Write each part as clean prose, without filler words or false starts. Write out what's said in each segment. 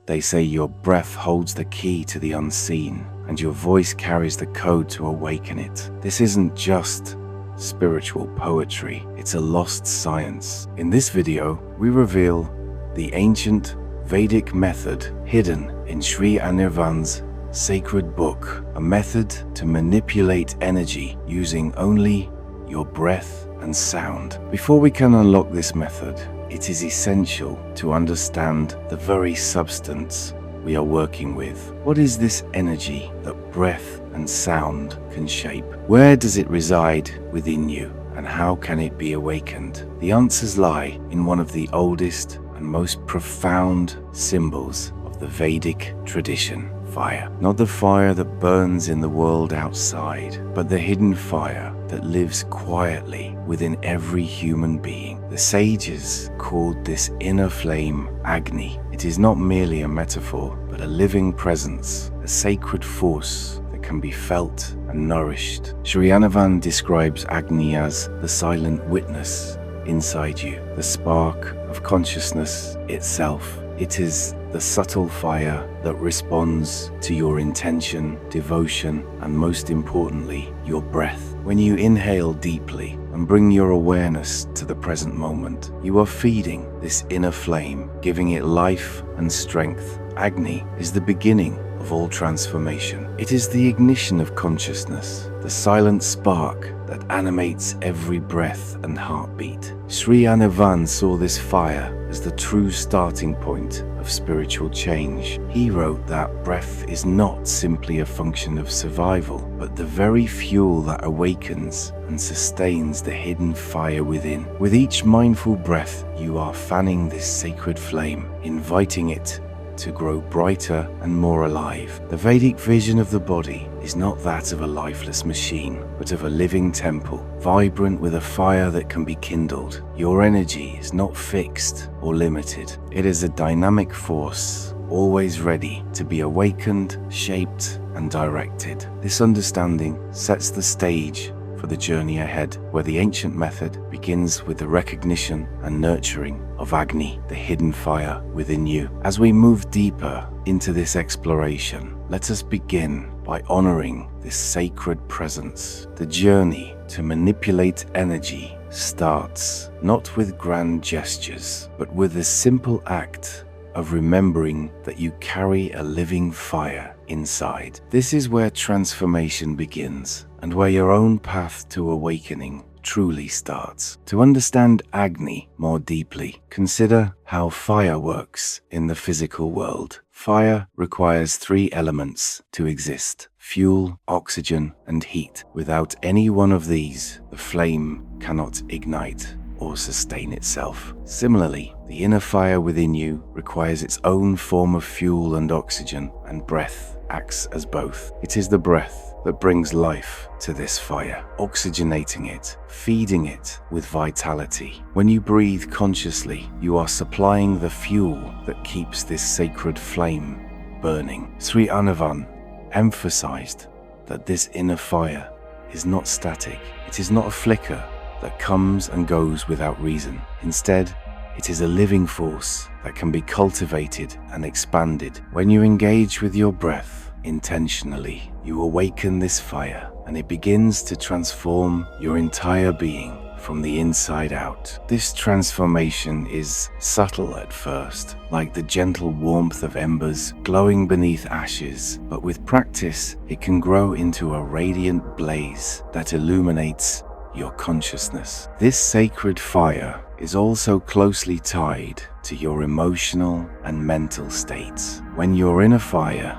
They say your breath holds the key to the unseen, and your voice carries the code to awaken it. This isn't just spiritual poetry, it's a lost science. In this video, we reveal the ancient Vedic method hidden in Sri Anirvan's sacred book, a method to manipulate energy using only your breath and sound. Before we can unlock this method, it is essential to understand the very substance we are working with. What is this energy that breath and sound can shape? Where does it reside within you, and how can it be awakened? The answers lie in one of the oldest and most profound symbols of the Vedic tradition: fire. Not the fire that burns in the world outside, but the hidden fire that lives quietly within every human being. The sages called this inner flame Agni. It is not merely a metaphor, but a living presence, a sacred force that can be felt and nourished. Sri Anirvan describes Agni as the silent witness inside you, the spark of consciousness itself. It is the subtle fire that responds to your intention, devotion, and most importantly, your breath. When you inhale deeply and bring your awareness to the present moment, you are feeding this inner flame, giving it life and strength. Agni is the beginning of all transformation. It is the ignition of consciousness, the silent spark that animates every breath and heartbeat. Sri Anirvan saw this fire as the true starting point of spiritual change. He wrote that breath is not simply a function of survival, but the very fuel that awakens and sustains the hidden fire within. With each mindful breath, you are fanning this sacred flame, inviting it to grow brighter and more alive. The Vedic vision of the body is not that of a lifeless machine, but of a living temple, vibrant with a fire that can be kindled. Your energy is not fixed or limited. It is a dynamic force, always ready to be awakened, shaped, and directed. This understanding sets the stage for the journey ahead, where the ancient method begins with the recognition and nurturing of Agni, the hidden fire within you. As we move deeper into this exploration, let us begin by honoring this sacred presence. The journey to manipulate energy starts not with grand gestures, but with the simple act of remembering that you carry a living fire inside. This is where transformation begins, and where your own path to awakening truly starts. To understand Agni more deeply, consider how fire works in the physical world. Fire requires three elements to exist: fuel, oxygen, and heat. Without any one of these, the flame cannot ignite or sustain itself. Similarly, the inner fire within you requires its own form of fuel and oxygen, and breath acts as both. It is the breath that brings life to this fire, oxygenating it, feeding it with vitality. When you breathe consciously, you are supplying the fuel that keeps this sacred flame burning. Sri Anirvan emphasized that this inner fire is not static. It is not a flicker that comes and goes without reason. Instead, it is a living force that can be cultivated and expanded. When you engage with your breath intentionally, you awaken this fire, and it begins to transform your entire being from the inside out. This transformation is subtle at first, like the gentle warmth of embers glowing beneath ashes, but with practice, it can grow into a radiant blaze that illuminates your consciousness. This sacred fire is also closely tied to your emotional and mental states. When your inner fire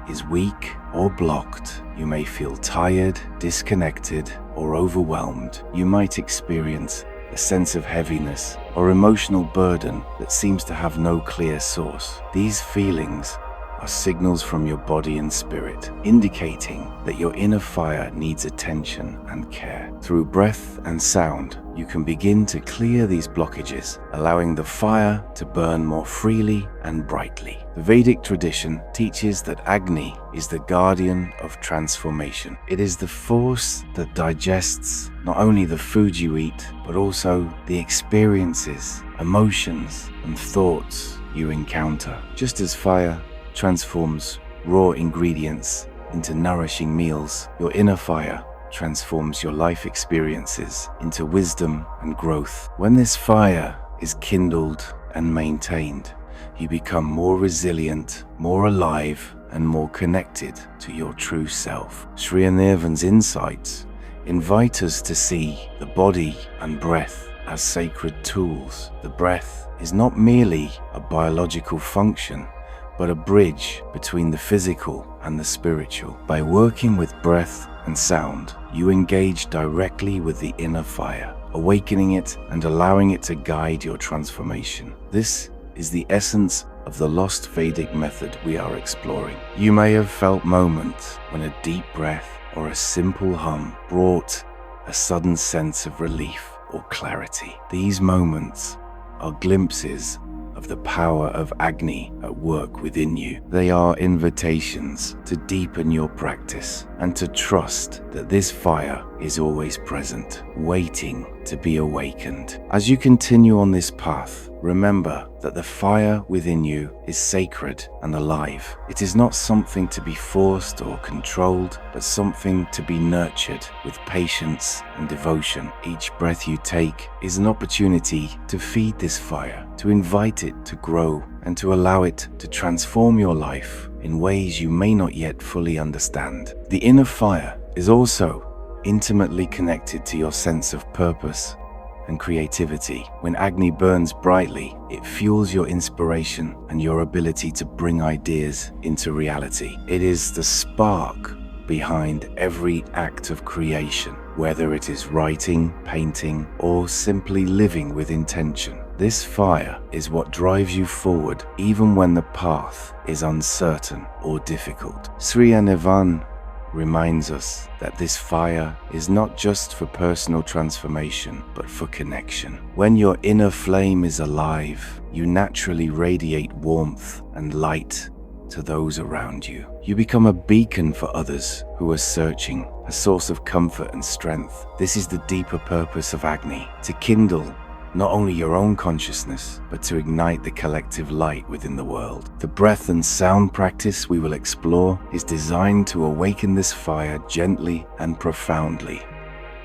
is weak or blocked, you may feel tired, disconnected, or overwhelmed. You might experience a sense of heaviness or emotional burden that seems to have no clear source. These feelings are signals from your body and spirit, indicating that your inner fire needs attention and care. Through breath and sound, you can begin to clear these blockages, allowing the fire to burn more freely and brightly. The Vedic tradition teaches that Agni is the guardian of transformation. It is the force that digests not only the food you eat, but also the experiences, emotions, and thoughts you encounter. Just as fire transforms raw ingredients into nourishing meals, your inner fire transforms your life experiences into wisdom and growth. When this fire is kindled and maintained, you become more resilient, more alive, and more connected to your true self. Sri Anirvan's insights invite us to see the body and breath as sacred tools. The breath is not merely a biological function, but a bridge between the physical and the spiritual. By working with breath and sound, you engage directly with the inner fire, awakening it and allowing it to guide your transformation. This is the essence of the lost Vedic method we are exploring. You may have felt moments when a deep breath or a simple hum brought a sudden sense of relief or clarity. These moments are glimpses of the power of Agni at work within you. They are invitations to deepen your practice and to trust that this fire is always present, waiting to be awakened. As you continue on this path, remember that the fire within you is sacred and alive. It is not something to be forced or controlled, but something to be nurtured with patience and devotion. Each breath you take is an opportunity to feed this fire, to invite it to grow, and to allow it to transform your life in ways you may not yet fully understand. The inner fire is also intimately connected to your sense of purpose and creativity. When Agni burns brightly, it fuels your inspiration and your ability to bring ideas into reality. It is the spark behind every act of creation, whether it is writing, painting, or simply living with intention. This fire is what drives you forward even when the path is uncertain or difficult. Sri Anirvan reminds us that this fire is not just for personal transformation, but for connection. When your inner flame is alive, you naturally radiate warmth and light to those around you. You become a beacon for others who are searching, a source of comfort and strength. This is the deeper purpose of Agni, to kindle not only your own consciousness, but to ignite the collective light within the world. The breath and sound practice we will explore is designed to awaken this fire gently and profoundly.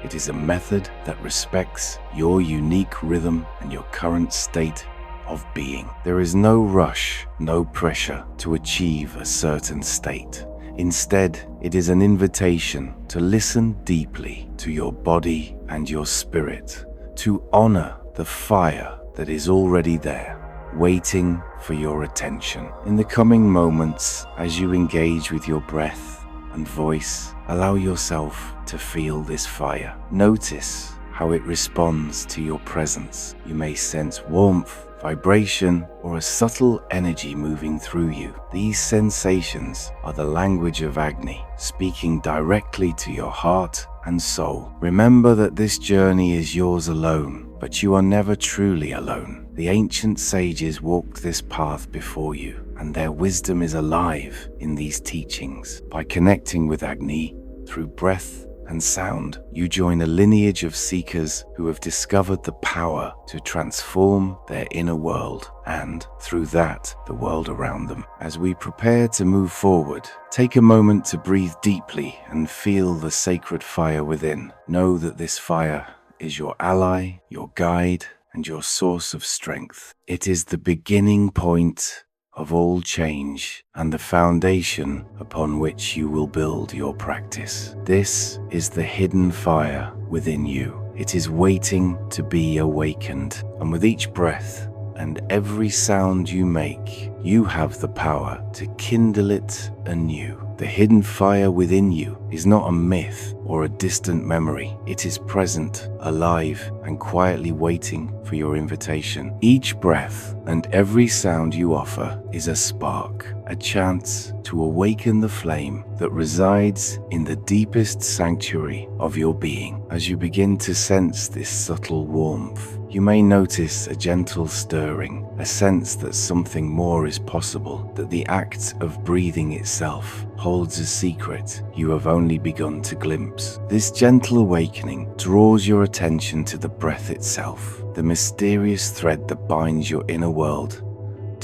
It is a method that respects your unique rhythm and your current state of being. There is no rush, no pressure to achieve a certain state. Instead, it is an invitation to listen deeply to your body and your spirit, to honor the fire that is already there, waiting for your attention. In the coming moments, as you engage with your breath and voice, allow yourself to feel this fire. Notice how it responds to your presence. You may sense warmth, vibration, or a subtle energy moving through you. These sensations are the language of Agni, speaking directly to your heart and soul. Remember that this journey is yours alone, but you are never truly alone. The ancient sages walked this path before you, and their wisdom is alive in these teachings. By connecting with Agni through breath and sound, you join a lineage of seekers who have discovered the power to transform their inner world and, through that, the world around them. As we prepare to move forward, take a moment to breathe deeply and feel the sacred fire within. Know that this fire is your ally, your guide, and your source of strength. It is the beginning point of all change and the foundation upon which you will build your practice. This is the hidden fire within you. It is waiting to be awakened, and with each breath and every sound you make, you have the power to kindle it anew. The hidden fire within you is not a myth or a distant memory. It is present, alive, and quietly waiting for your invitation. Each breath and every sound you offer is a spark, a chance to awaken the flame that resides in the deepest sanctuary of your being. As you begin to sense this subtle warmth, you may notice a gentle stirring, a sense that something more is possible, that the act of breathing itself holds a secret you have only begun to glimpse. This gentle awakening draws your attention to the breath itself, the mysterious thread that binds your inner world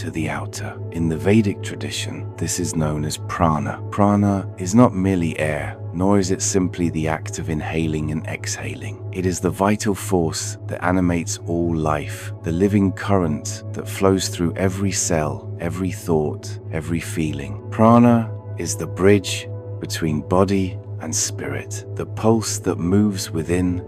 to the outer. In the Vedic tradition, this is known as prāṇa. Prāṇa is not merely air, nor is it simply the act of inhaling and exhaling. It is the vital force that animates all life, the living current that flows through every cell, every thought, every feeling. Prāṇa is the bridge between body and spirit, the pulse that moves within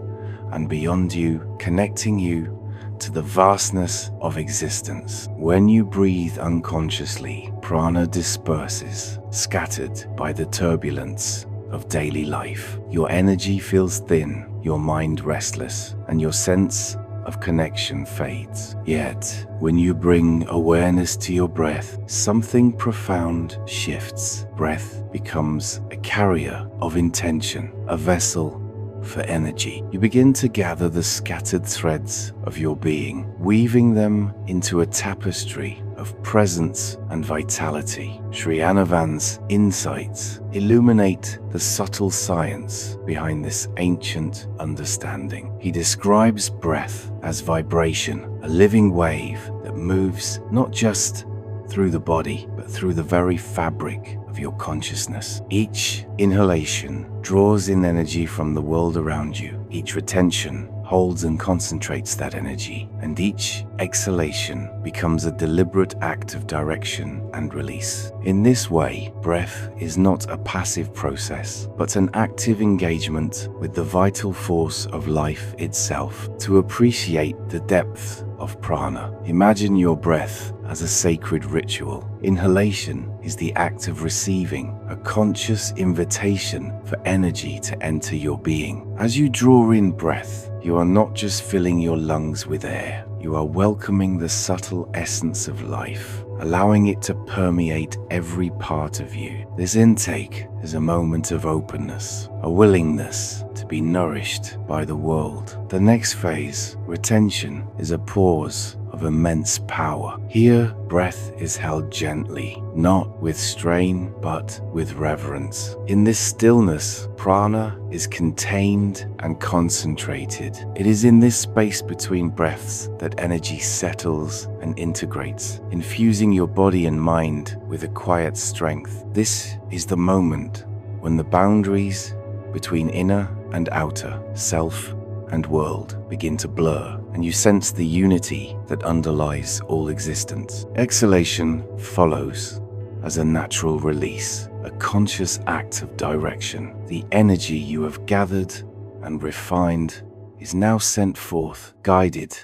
and beyond you, connecting you to the vastness of existence. When you breathe unconsciously, prāṇa disperses, scattered by the turbulence of daily life. Your energy feels thin, your mind restless, and your sense of connection fades. Yet, when you bring awareness to your breath, something profound shifts. Breath becomes a carrier of intention, a vessel for energy. You begin to gather the scattered threads of your being, weaving them into a tapestry of presence and vitality. Sri Anirvan's insights illuminate the subtle science behind this ancient understanding. He describes breath as vibration, a living wave that moves not just through the body, but through the very fabric of your consciousness. Each inhalation draws in energy from the world around you. Each retention holds and concentrates that energy, and each exhalation becomes a deliberate act of direction and release. In this way, breath is not a passive process, but an active engagement with the vital force of life itself. To appreciate the depth of prāṇa, imagine your breath as a sacred ritual. Inhalation is the act of receiving, a conscious invitation for energy to enter your being. As you draw in breath, you are not just filling your lungs with air, you are welcoming the subtle essence of life, allowing it to permeate every part of you. This intake is a moment of openness, a willingness to be nourished by the world. The next phase, retention, is a pause of immense power. Here, breath is held gently, not with strain, but with reverence. In this stillness, prāṇa is contained and concentrated. It is in this space between breaths that energy settles and integrates, infusing your body and mind with a quiet strength. This is the moment when the boundaries between inner and outer, self and world, begin to blur, and you sense the unity that underlies all existence. Exhalation follows as a natural release, a conscious act of direction. The energy you have gathered and refined is now sent forth, guided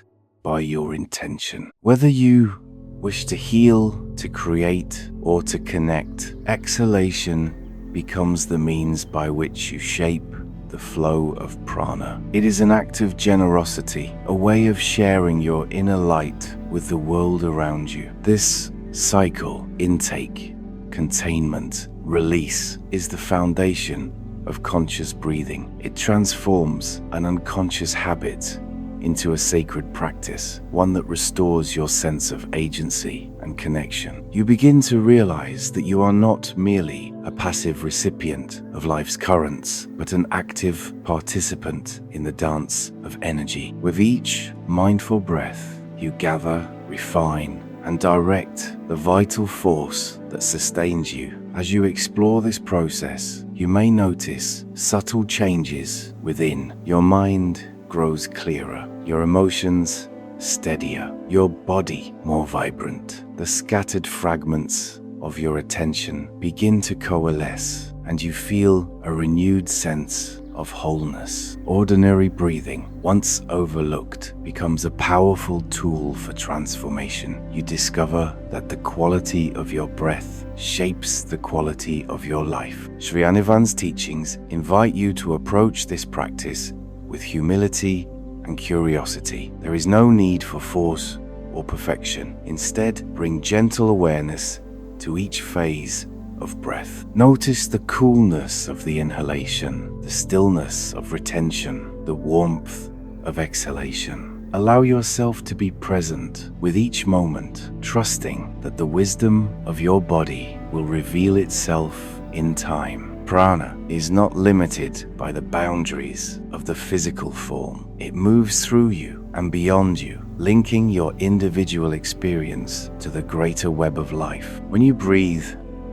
by your intention. Whether you wish to heal, to create, or to connect, exhalation becomes the means by which you shape the flow of prāṇa. It is an act of generosity, a way of sharing your inner light with the world around you. This cycle, intake, containment, release, is the foundation of conscious breathing. It transforms an unconscious habit into a sacred practice, one that restores your sense of agency and connection. You begin to realize that you are not merely a passive recipient of life's currents, but an active participant in the dance of energy. With each mindful breath, you gather, refine, and direct the vital force that sustains you. As you explore this process, you may notice subtle changes within. Your mind grows clearer, your emotions steadier, your body more vibrant. The scattered fragments of your attention begin to coalesce, and you feel a renewed sense of wholeness. Ordinary breathing, once overlooked, becomes a powerful tool for transformation. You discover that the quality of your breath shapes the quality of your life. Sri Anirvan's teachings invite you to approach this practice with humility and curiosity. There is no need for force or perfection. Instead, bring gentle awareness to each phase of breath. Notice the coolness of the inhalation, the stillness of retention, the warmth of exhalation. Allow yourself to be present with each moment, trusting that the wisdom of your body will reveal itself in time. Prana is not limited by the boundaries of the physical form. It moves through you and beyond you, linking your individual experience to the greater web of life. When you breathe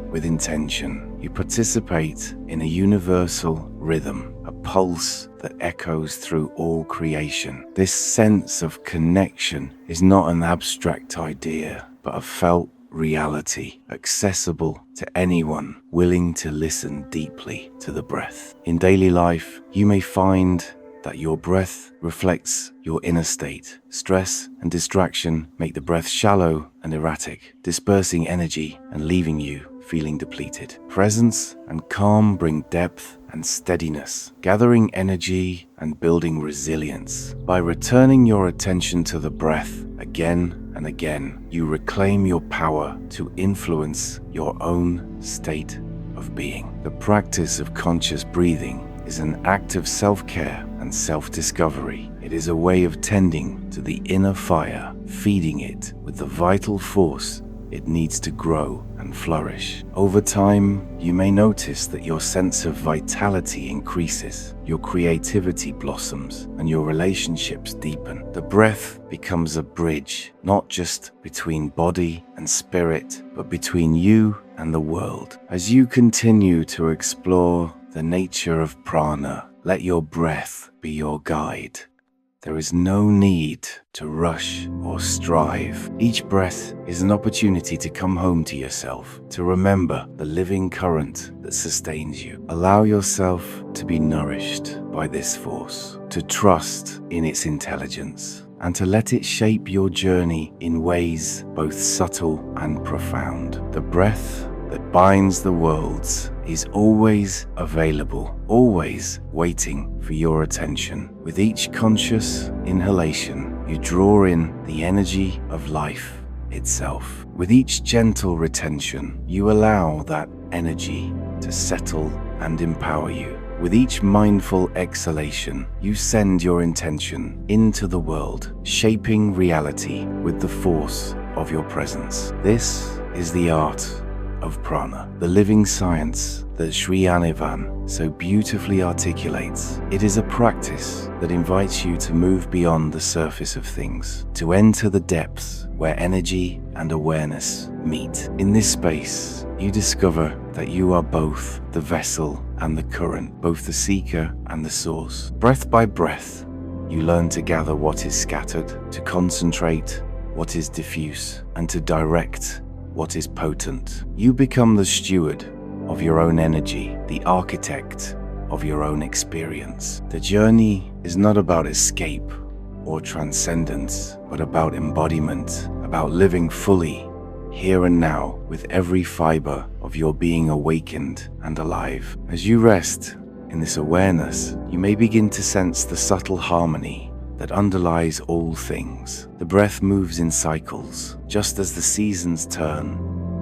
with intention, you participate in a universal rhythm, a pulse that echoes through all creation. This sense of connection is not an abstract idea, but a felt reality, accessible to anyone willing to listen deeply to the breath. In daily life, you may find that your breath reflects your inner state. Stress and distraction make the breath shallow and erratic, dispersing energy and leaving you feeling depleted. Presence and calm bring depth and steadiness, gathering energy and building resilience. By returning your attention to the breath again and again, you reclaim your power to influence your own state of being. The practice of conscious breathing is an act of self-care and self-discovery. It is a way of tending to the inner fire, feeding it with the vital force it needs to grow and flourish. Over time, you may notice that your sense of vitality increases, your creativity blossoms, and your relationships deepen. The breath becomes a bridge, not just between body and spirit, but between you and the world. As you continue to explore the nature of prana, let your breath be your guide. There is no need to rush or strive. Each breath is an opportunity to come home to yourself, to remember the living current that sustains you. Allow yourself to be nourished by this force, to trust in its intelligence, and to let it shape your journey in ways both subtle and profound. The breath that binds the worlds is always available, always waiting for your attention. With each conscious inhalation, you draw in the energy of life itself. With each gentle retention, you allow that energy to settle and empower you. With each mindful exhalation, you send your intention into the world, shaping reality with the force of your presence. This is the art of prana, the living science that Sri Anirvan so beautifully articulates. It is a practice that invites you to move beyond the surface of things, to enter the depths where energy and awareness meet. In this space, you discover that you are both the vessel and the current, both the seeker and the source. Breath by breath, you learn to gather what is scattered, to concentrate what is diffuse, and to direct what is potent. You become the steward of your own energy, the architect of your own experience. The journey is not about escape or transcendence, but about embodiment, about living fully, here and now, with every fiber of your being awakened and alive. As you rest in this awareness, you may begin to sense the subtle harmony that underlies all things. The breath moves in cycles, just as the seasons turn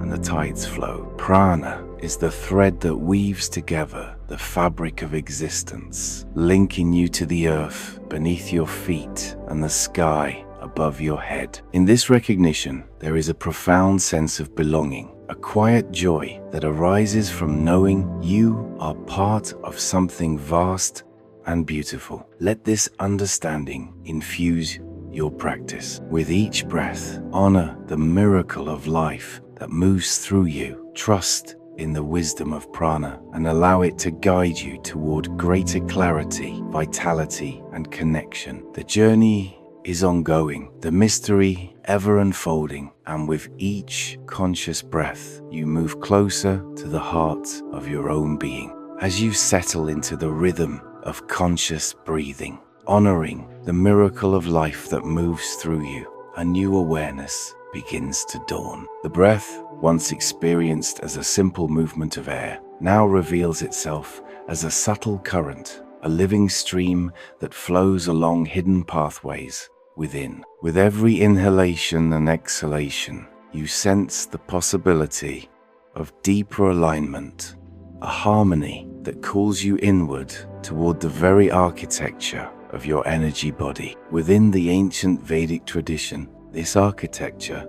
and the tides flow. Prana is the thread that weaves together the fabric of existence, linking you to the earth beneath your feet and the sky above your head. In this recognition, there is a profound sense of belonging, a quiet joy that arises from knowing you are part of something vast and beautiful. Let this understanding infuse your practice. With each breath, honor the miracle of life that moves through you. Trust in the wisdom of prana and allow it to guide you toward greater clarity, vitality, and connection. The journey is ongoing, the mystery ever unfolding, and with each conscious breath, you move closer to the heart of your own being. As you settle into the rhythm of conscious breathing, honoring the miracle of life that moves through you, a new awareness begins to dawn. The breath, once experienced as a simple movement of air, now reveals itself as a subtle current, a living stream that flows along hidden pathways within. With every inhalation and exhalation, you sense the possibility of deeper alignment, a harmony that calls you inward toward the very architecture of your energy body. Within the ancient Vedic tradition, this architecture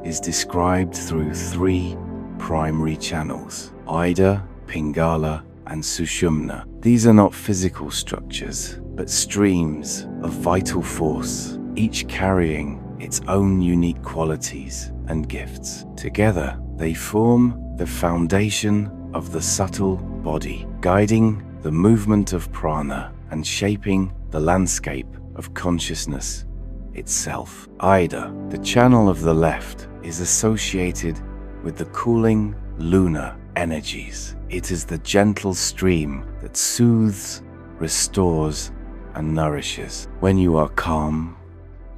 is described through three primary channels: Ida, Pingala, and Sushumna. These are not physical structures, but streams of vital force, each carrying its own unique qualities and gifts. Together, they form the foundation of the subtle body, guiding the movement of prāṇa and shaping the landscape of consciousness itself. Ida, the channel of the left, is associated with the cooling lunar energies. It is the gentle stream that soothes, restores, and nourishes. When you are calm,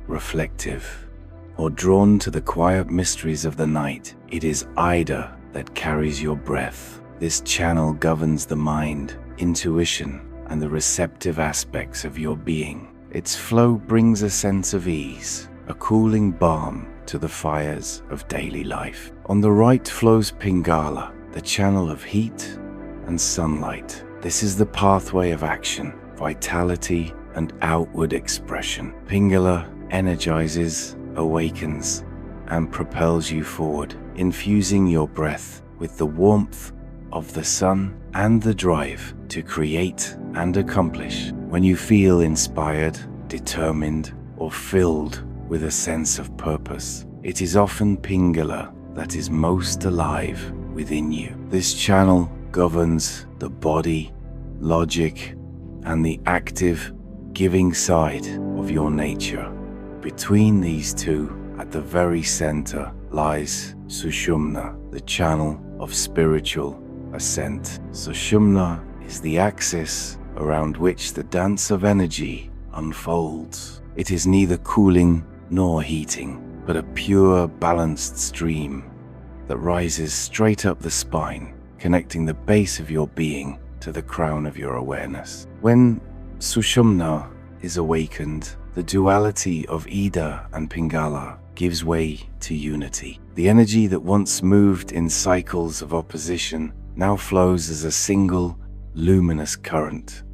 reflective, or drawn to the quiet mysteries of the night, it is Ida that carries your breath. This channel governs the mind, intuition, and the receptive aspects of your being. Its flow brings a sense of ease, a cooling balm to the fires of daily life. On the right flows Pingala, the channel of heat and sunlight. This is the pathway of action, vitality, and outward expression. Pingala energizes, awakens, and propels you forward, infusing your breath with the warmth of the sun and the drive to create and accomplish. When you feel inspired, determined, or filled with a sense of purpose, it is often Pingala that is most alive within you. This channel governs the body, logic, and the active, giving side of your nature. Between these two, at the very center, lies Sushumna, the channel of spiritual ascent. Sushumna is the axis around which the dance of energy unfolds. It is neither cooling nor heating, but a pure, balanced stream that rises straight up the spine, connecting the base of your being to the crown of your awareness. When Sushumna is awakened, the duality of Ida and Pingala gives way to unity. The energy that once moved in cycles of opposition now flows as a single, luminous current,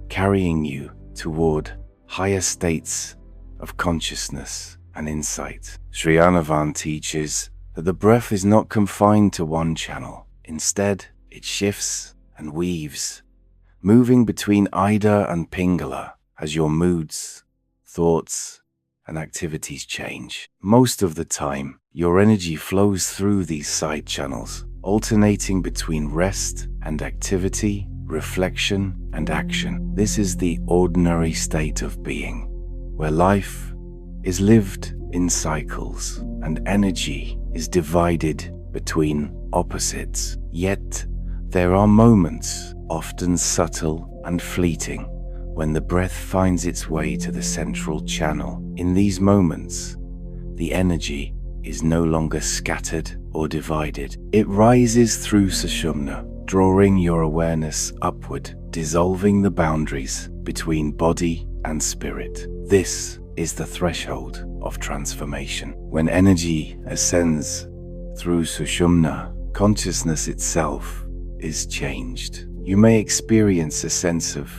carrying you toward higher states of consciousness and insight. Sri Anirvan teaches that the breath is not confined to one channel. Instead, it shifts and weaves, moving between Ida and Pingala as your moods, thoughts, and activities change. Most of the time, your energy flows through these side channels, alternating between rest and activity, reflection and action. This is the ordinary state of being, where life is lived in cycles and energy is divided between opposites. Yet, there are moments, often subtle and fleeting, when the breath finds its way to the central channel. In these moments, the energy is no longer scattered or divided. It rises through Sushumna, drawing your awareness upward, dissolving the boundaries between body and spirit. This is the threshold of transformation. When energy ascends through Sushumna, consciousness itself is changed. You may experience a sense of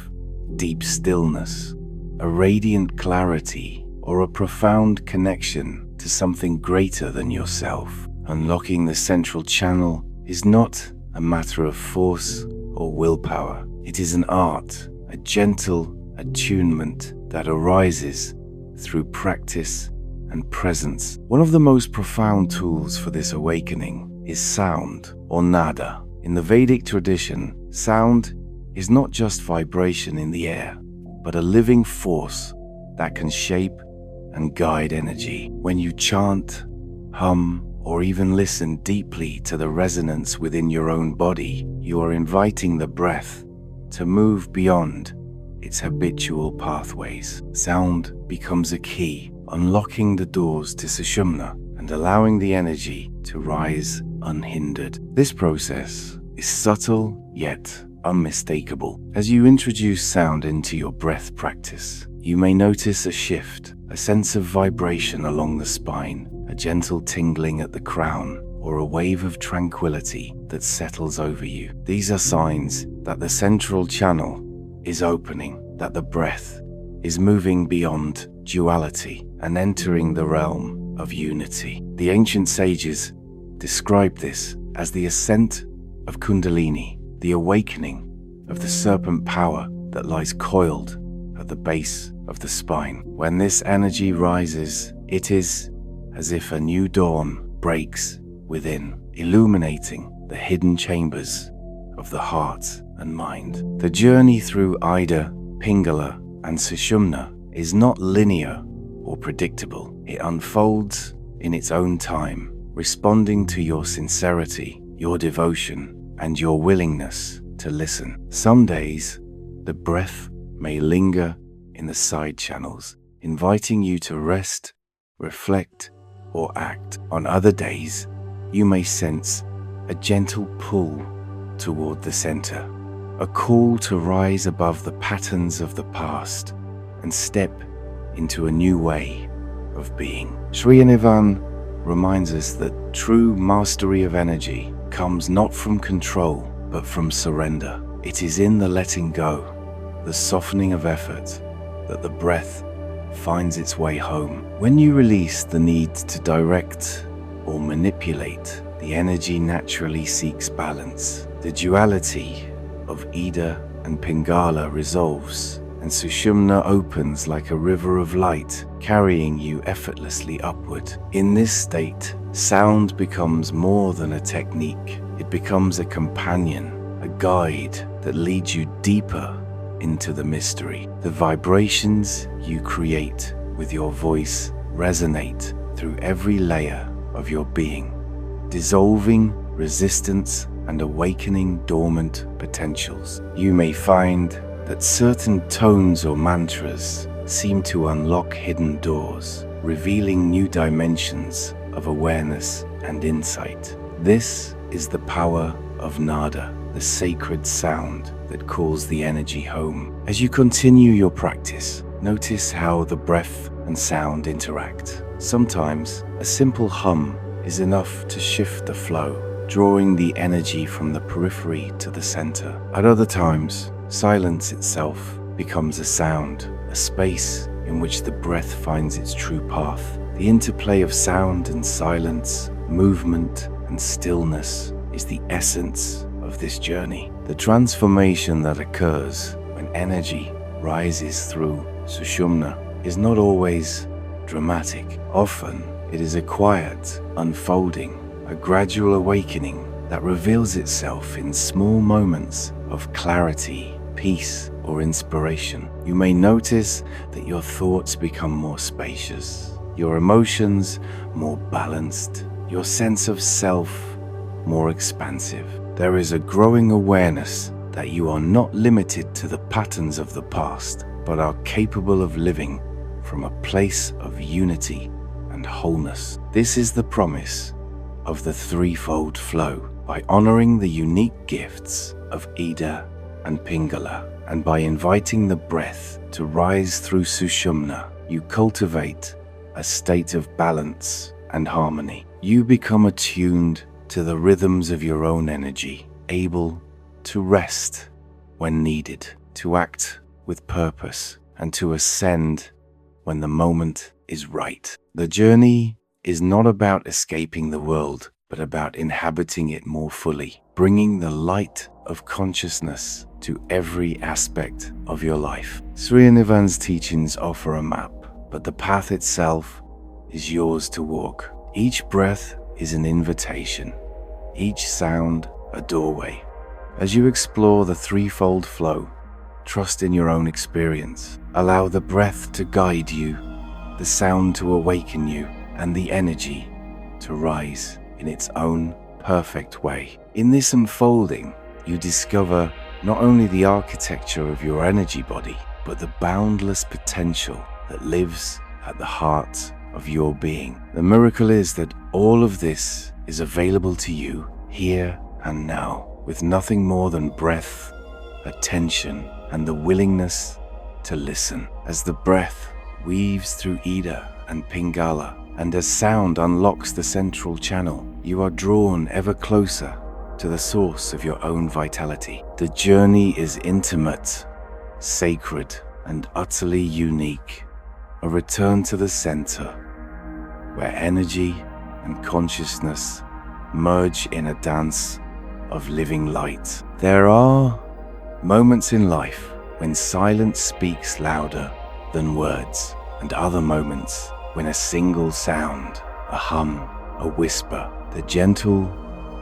deep stillness, a radiant clarity, or a profound connection to something greater than yourself. Unlocking the central channel is not a matter of force or willpower. It is an art, a gentle attunement that arises through practice and presence. One of the most profound tools for this awakening is sound, or nada. In the Vedic tradition, sound is not just vibration in the air, but a living force that can shape and guide energy. When you chant, hum, or even listen deeply to the resonance within your own body, you are inviting the breath to move beyond its habitual pathways. Sound becomes a key, unlocking the doors to Sushumna and allowing the energy to rise unhindered. This process is subtle yet unmistakable. As you introduce sound into your breath practice, you may notice a shift, a sense of vibration along the spine, a gentle tingling at the crown, or a wave of tranquility that settles over you. These are signs that the central channel is opening, that the breath is moving beyond duality and entering the realm of unity. The ancient sages described this as the ascent of Kundalini, the awakening of the serpent power that lies coiled at the base of the spine. When this energy rises, it is as if a new dawn breaks within, illuminating the hidden chambers of the heart and mind. The journey through Ida, Pingala, and Sushumna is not linear or predictable. It unfolds in its own time, responding to your sincerity, your devotion, and your willingness to listen. Some days, the breath may linger in the side channels, inviting you to rest, reflect, or act. On other days, you may sense a gentle pull toward the center, a call to rise above the patterns of the past and step into a new way of being. Sri Anirvan reminds us that true mastery of energy comes not from control, but from surrender. It is in the letting go, the softening of effort, that the breath finds its way home. When you release the need to direct or manipulate, the energy naturally seeks balance. The duality of Ida and Pingala resolves, and Sushumna opens like a river of light, carrying you effortlessly upward. In this state, sound becomes more than a technique. It becomes a companion, a guide that leads you deeper into the mystery. The vibrations you create with your voice resonate through every layer of your being, dissolving resistance and awakening dormant potentials. You may find that certain tones or mantras seem to unlock hidden doors, revealing new dimensions of awareness and insight. This is the power of nada, the sacred sound that calls the energy home. As you continue your practice, notice how the breath and sound interact. Sometimes a simple hum is enough to shift the flow, drawing the energy from the periphery to the center. At other times, silence itself becomes a sound, a space in which the breath finds its true path. The interplay of sound and silence, movement and stillness is the essence of this journey. The transformation that occurs when energy rises through Sushumna is not always dramatic. Often, it is a quiet unfolding, a gradual awakening that reveals itself in small moments of clarity, peace, or inspiration. You may notice that your thoughts become more spacious, your emotions more balanced, your sense of self more expansive. There is a growing awareness that you are not limited to the patterns of the past, but are capable of living from a place of unity and wholeness. This is the promise of the threefold flow. By honoring the unique gifts of Ida and Pingala, and by inviting the breath to rise through Sushumna, you cultivate a state of balance and harmony. You become attuned to the rhythms of your own energy, able to rest when needed, to act with purpose, and to ascend when the moment is right. The journey is not about escaping the world, but about inhabiting it more fully, bringing the light of consciousness to every aspect of your life. Sri Anirvan's teachings offer a map, but the path itself is yours to walk. Each breath is an invitation, each sound a doorway. As you explore the threefold flow, trust in your own experience. Allow the breath to guide you, the sound to awaken you, and the energy to rise in its own perfect way. In this unfolding, you discover not only the architecture of your energy body, but the boundless potential that lives at the heart of your being. The miracle is that all of this is available to you here and now, with nothing more than breath, attention, and the willingness to listen. As the breath weaves through Ida and Pingala, and as sound unlocks the central channel, you are drawn ever closer to the source of your own vitality. The journey is intimate, sacred, and utterly unique. A return to the center, where energy and consciousness merge in a dance of living light. There are Moments in life when silence speaks louder than words, and other moments when a single sound, a hum, a whisper, the gentle,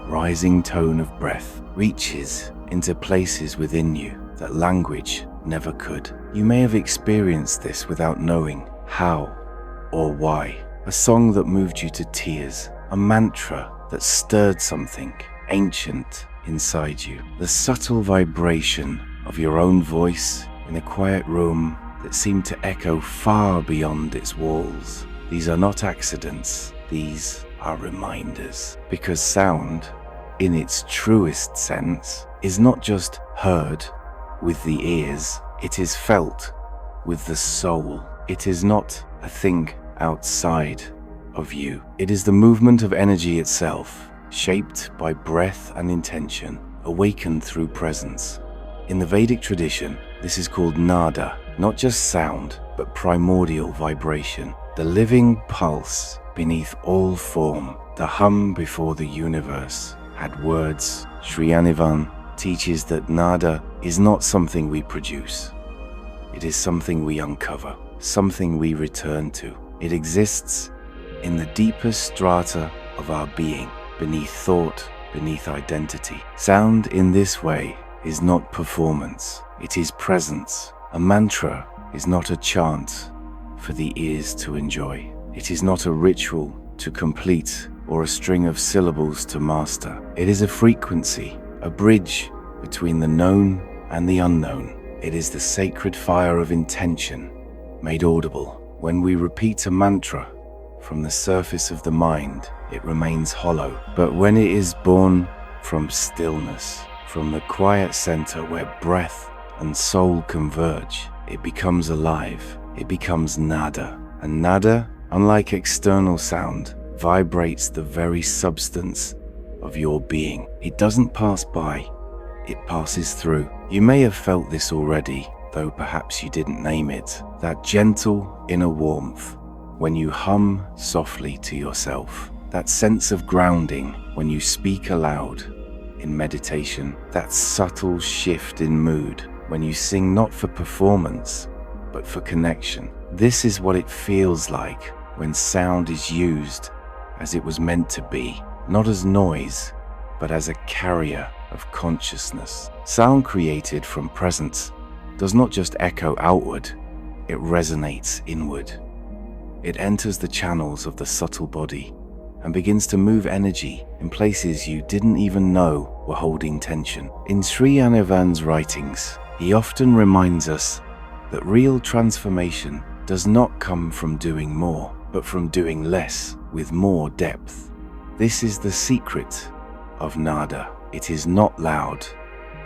rising tone of breath reaches into places within you that language never could. You may have experienced this without knowing how or why. A song that moved you to tears, a mantra that stirred something ancient inside you, the subtle vibration of your own voice in a quiet room that seemed to echo far beyond its walls. These are not accidents, these are reminders. Because sound, in its truest sense, is not just heard with the ears, it is felt with the soul. It is not a thing outside of you. It is the movement of energy itself, shaped by breath and intention, awakened through presence. In the Vedic tradition, this is called nada, not just sound, but primordial vibration, the living pulse beneath all form, the hum before the universe had words. Sri Anirvan teaches that nada is not something we produce. It is something we uncover, something we return to. It exists in the deepest strata of our being, beneath thought, beneath identity. Sound in this way is not performance, it is presence. A mantra is not a chant for the ears to enjoy. It is not a ritual to complete or a string of syllables to master. It is a frequency, a bridge between the known and the unknown. It is the sacred fire of intention made audible. When we repeat a mantra from the surface of the mind, it remains hollow. But when it is born from stillness, from the quiet center where breath and soul converge, it becomes alive. It becomes nada. And nada, unlike external sound, vibrates the very substance of your being. It doesn't pass by, it passes through. You may have felt this already, though perhaps you didn't name it. That gentle inner warmth when you hum softly to yourself. That sense of grounding when you speak aloud in meditation. That subtle shift in mood when you sing not for performance, but for connection. This is what it feels like when sound is used as it was meant to be, not as noise, but as a carrier of consciousness. Sound created from presence does not just echo outward, it resonates inward. It enters the channels of the subtle body and begins to move energy in places you didn't even know were holding tension. In Sri Anirvan's writings, he often reminds us that real transformation does not come from doing more, but from doing less with more depth. This is the secret of nada. It is not loud.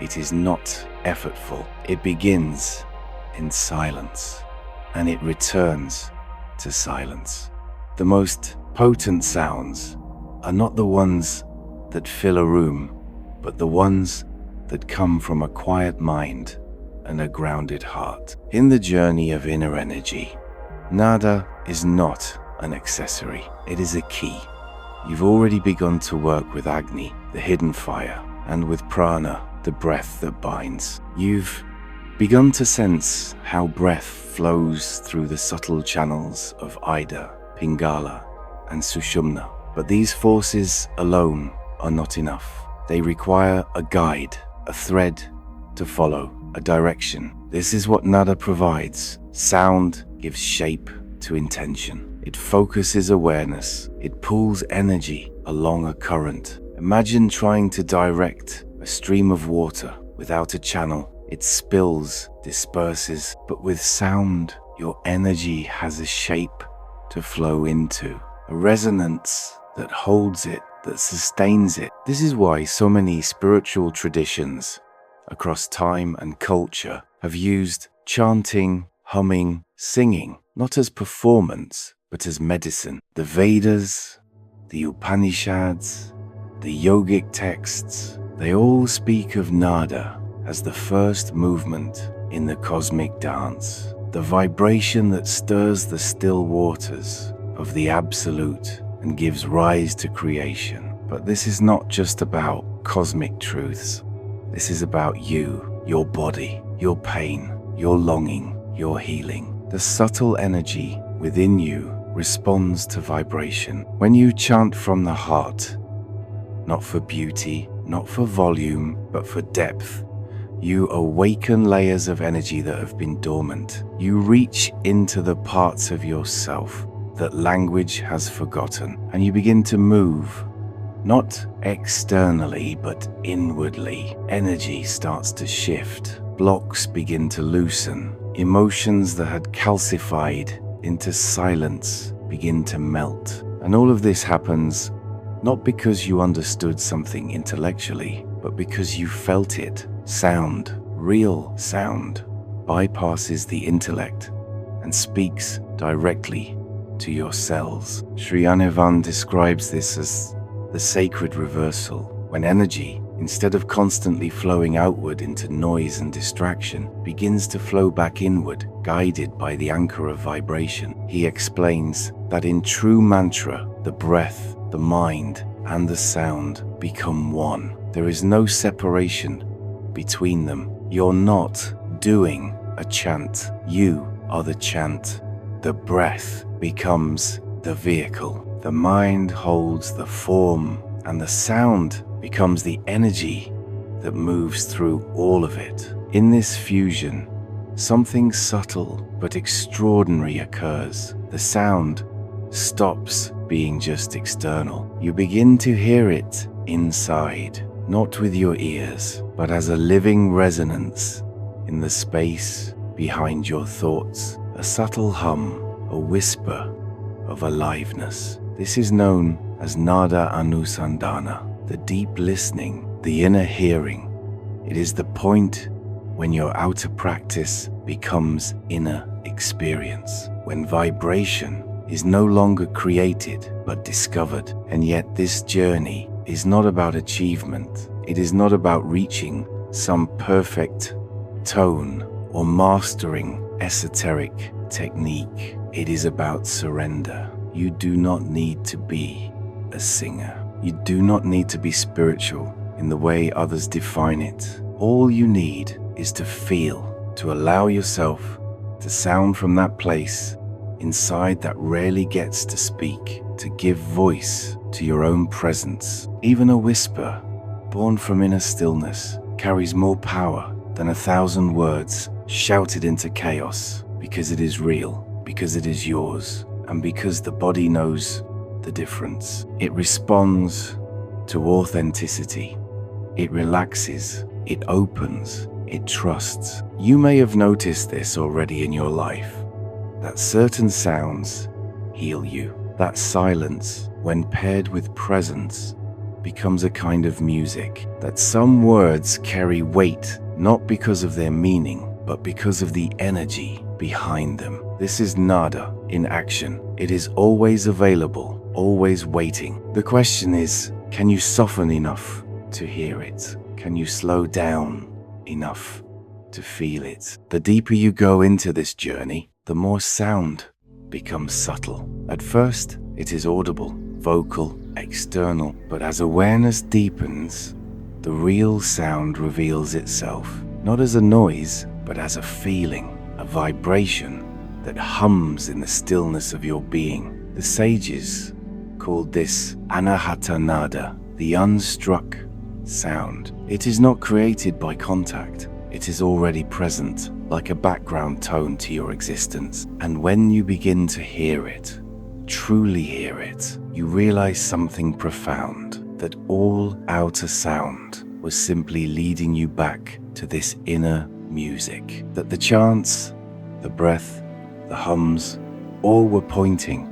It is not effortful. It begins in silence, and it returns to silence. The most potent sounds are not the ones that fill a room, but the ones that come from a quiet mind and a grounded heart. In the journey of inner energy, nada is not an accessory, it is a key. You've already begun to work with Agni, the hidden fire, and with prāṇa, the breath that binds. You've begun to sense how breath flows through the subtle channels of Ida, Pingala, and Sushumna. But these forces alone are not enough. They require a guide, a thread to follow, a direction. This is what nada provides. Sound gives shape to intention. It focuses awareness. It pulls energy along a current. Imagine trying to direct a stream of water without a channel. It spills, disperses, but with sound, your energy has a shape to flow into, a resonance that holds it, that sustains it. This is why so many spiritual traditions across time and culture have used chanting, humming, singing, not as performance, but as medicine. The Vedas, the Upanishads, the yogic texts, they all speak of nada as the first movement in the cosmic dance, the vibration that stirs the still waters of the absolute and gives rise to creation. But this is not just about cosmic truths. This is about you. your body, your pain, your longing, your healing. The subtle energy within you responds to vibration. When you chant from the heart, not for beauty, not for volume, but for depth, you awaken layers of energy that have been dormant. You reach into the parts of yourself that language has forgotten, and you begin to move, not externally, but inwardly. Energy starts to shift. Blocks begin to loosen. Emotions that had calcified into silence begin to melt. And all of this happens not because you understood something intellectually, but because you felt it. Sound, real sound, bypasses the intellect and speaks directly to your cells. Sri Anirvan describes this as the sacred reversal, when energy, instead of constantly flowing outward into noise and distraction, begins to flow back inward, guided by the anchor of vibration. He explains that in true mantra, the breath, the mind, and the sound become one. There is no separation between them. You're not doing a chant. You are the chant. The breath becomes the vehicle. The mind holds the form, and the sound becomes the energy that moves through all of it. In this fusion, something subtle but extraordinary occurs. The sound stops being just external. You begin to hear it inside, not with your ears, but as a living resonance in the space behind your thoughts. A subtle hum, a whisper of aliveness. This is known as nada anusandhana, the deep listening, the inner hearing. It is the point when your outer practice becomes inner experience, when vibration is no longer created but discovered. And yet this journey is not about achievement. It is not about reaching some perfect tone or mastering esoteric technique. It is about surrender. You do not need to be a singer. You do not need to be spiritual in the way others define it. All you need is to feel, to allow yourself to sound from that place inside that rarely gets to speak, to give voice to your own presence. Even a whisper born from inner stillness carries more power than 1,000 words shouted into chaos, because it is real, because it is yours, and because the body knows the difference. It responds to authenticity. It relaxes, it opens, it trusts. You may have noticed this already in your life, that certain sounds heal you. That silence, when paired with presence, becomes a kind of music. That some words carry weight, not because of their meaning, but because of the energy behind them. This is nada in action. It is always available, always waiting. The question is, can you soften enough to hear it? Can you slow down enough to feel it? The deeper you go into this journey, the more sound becomes subtle. At first, it is audible, vocal, external, but as awareness deepens, the real sound reveals itself, not as a noise, but as a feeling, a vibration that hums in the stillness of your being. The sages called this anahata nada, the unstruck sound. It is not created by contact. It is already present, like a background tone to your existence. And when you begin to hear it, truly hear it, you realize something profound, that all outer sound was simply leading you back to this inner music, that the chants, the breath, the hums, all were pointing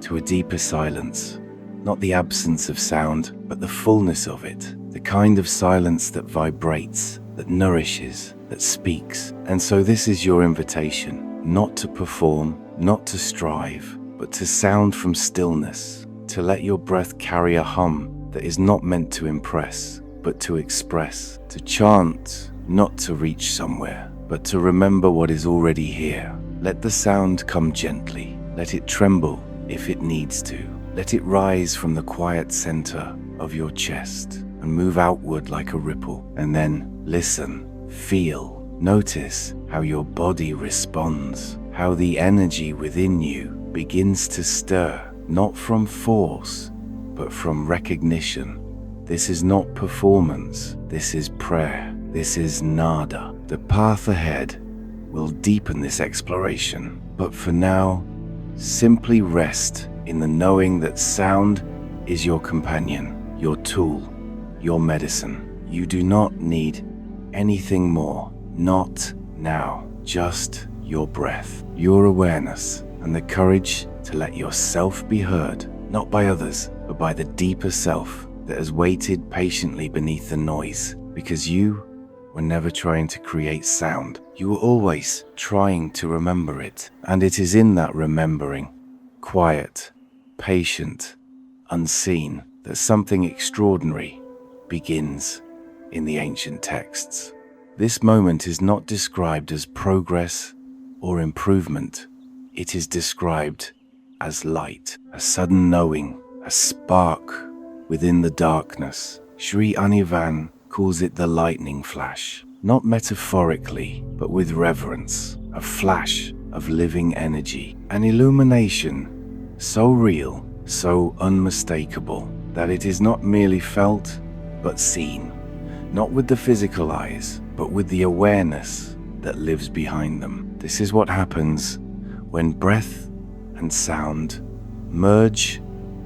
to a deeper silence, not the absence of sound, but the fullness of it, the kind of silence that vibrates, that nourishes, that speaks. And so this is your invitation, not to perform, not to strive, but to sound from stillness, to let your breath carry a hum that is not meant to impress, but to express, to chant, not to reach somewhere, but to remember what is already here. Let the sound come gently. Let it tremble if it needs to. Let it rise from the quiet center of your chest and move outward like a ripple. And then listen, Feel, notice how your body responds, how the energy within you begins to stir, not from force, but from recognition. This is not performance, this is prayer, this is nada. The path ahead will deepen this exploration, but for now, simply rest in the knowing that sound is your companion, your tool, your medicine. You do not need anything more, not now, just your breath, your awareness, and the courage to let yourself be heard, not by others, but by the deeper self that has waited patiently beneath the noise, because you were never trying to create sound. You were always trying to remember it, and it is in that remembering, quiet, patient, unseen, that something extraordinary begins in the ancient texts. This moment is not described as progress or improvement. It is described as light, a sudden knowing, a spark within the darkness. Sri Anirvan calls it the lightning flash, not metaphorically, but with reverence, a flash of living energy, an illumination so real, so unmistakable, that it is not merely felt, but seen, not with the physical eyes, but with the awareness that lives behind them. This is what happens when breath and sound merge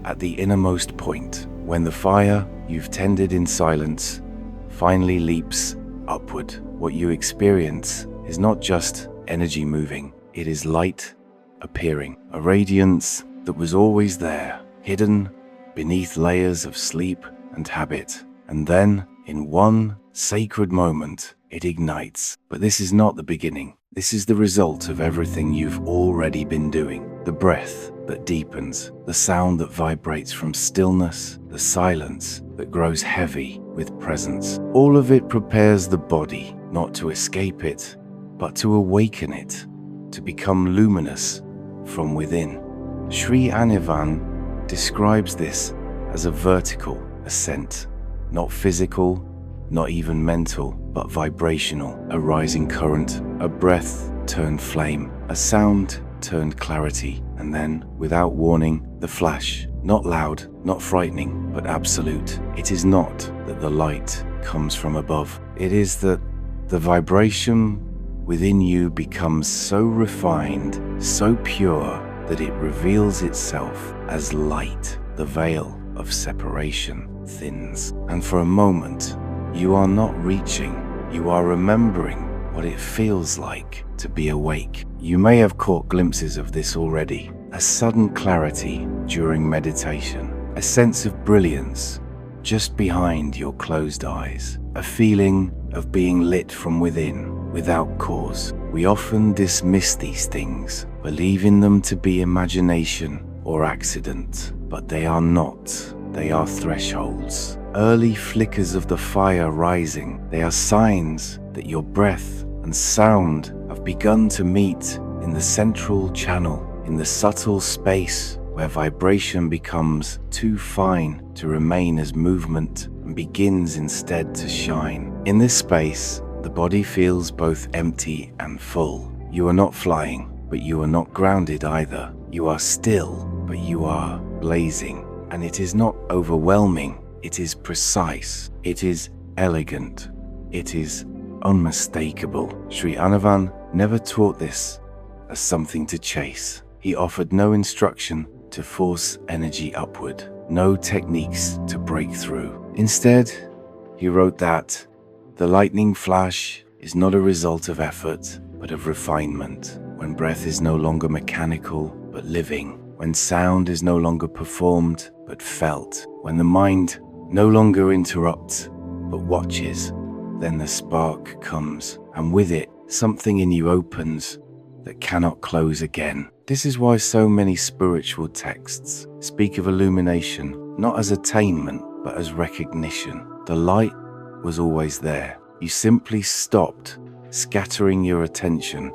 at the innermost point, when the fire you've tended in silence finally leaps upward. What you experience is not just energy moving, it is light appearing, a radiance that was always there, hidden beneath layers of sleep and habit. And then, in one sacred moment, it ignites. But this is not the beginning. This is the result of everything you've already been doing. The breath that deepens, the sound that vibrates from stillness, the silence that grows heavy with presence. All of it prepares the body not to escape it, but to awaken it, to become luminous from within. Sri Anirvan describes this as a vertical ascent, not physical, not even mental, but vibrational, a rising current, a breath turned flame, a sound turned clarity, and then, without warning, the flash, not loud, not frightening, but absolute. It is not that the light comes from above. It is that the vibration within you becomes so refined, so pure, that it reveals itself as light. The veil of separation thins, and for a moment, you are not reaching, you are remembering what it feels like to be awake. You may have caught glimpses of this already, a sudden clarity during meditation, a sense of brilliance just behind your closed eyes, a feeling of being lit from within without cause. We often dismiss these things, believing them to be imagination or accident, but they are not. They are thresholds, early flickers of the fire rising. They are signs that your breath and sound have begun to meet in the central channel, in the subtle space where vibration becomes too fine to remain as movement and begins instead to shine. In this space, the body feels both empty and full. You are not flying, but you are not grounded either. You are still, but you are blazing. And it is not overwhelming, it is precise, it is elegant, it is unmistakable. Sri Anirvan never taught this as something to chase. He offered no instruction to force energy upward, no techniques to break through. Instead, he wrote that the lightning flash is not a result of effort, but of refinement. When breath is no longer mechanical, but living. When sound is no longer performed, but felt. When the mind no longer interrupts, but watches, then the spark comes, and with it, something in you opens that cannot close again. This is why so many spiritual texts speak of illumination, not as attainment, but as recognition. The light was always there. You simply stopped scattering your attention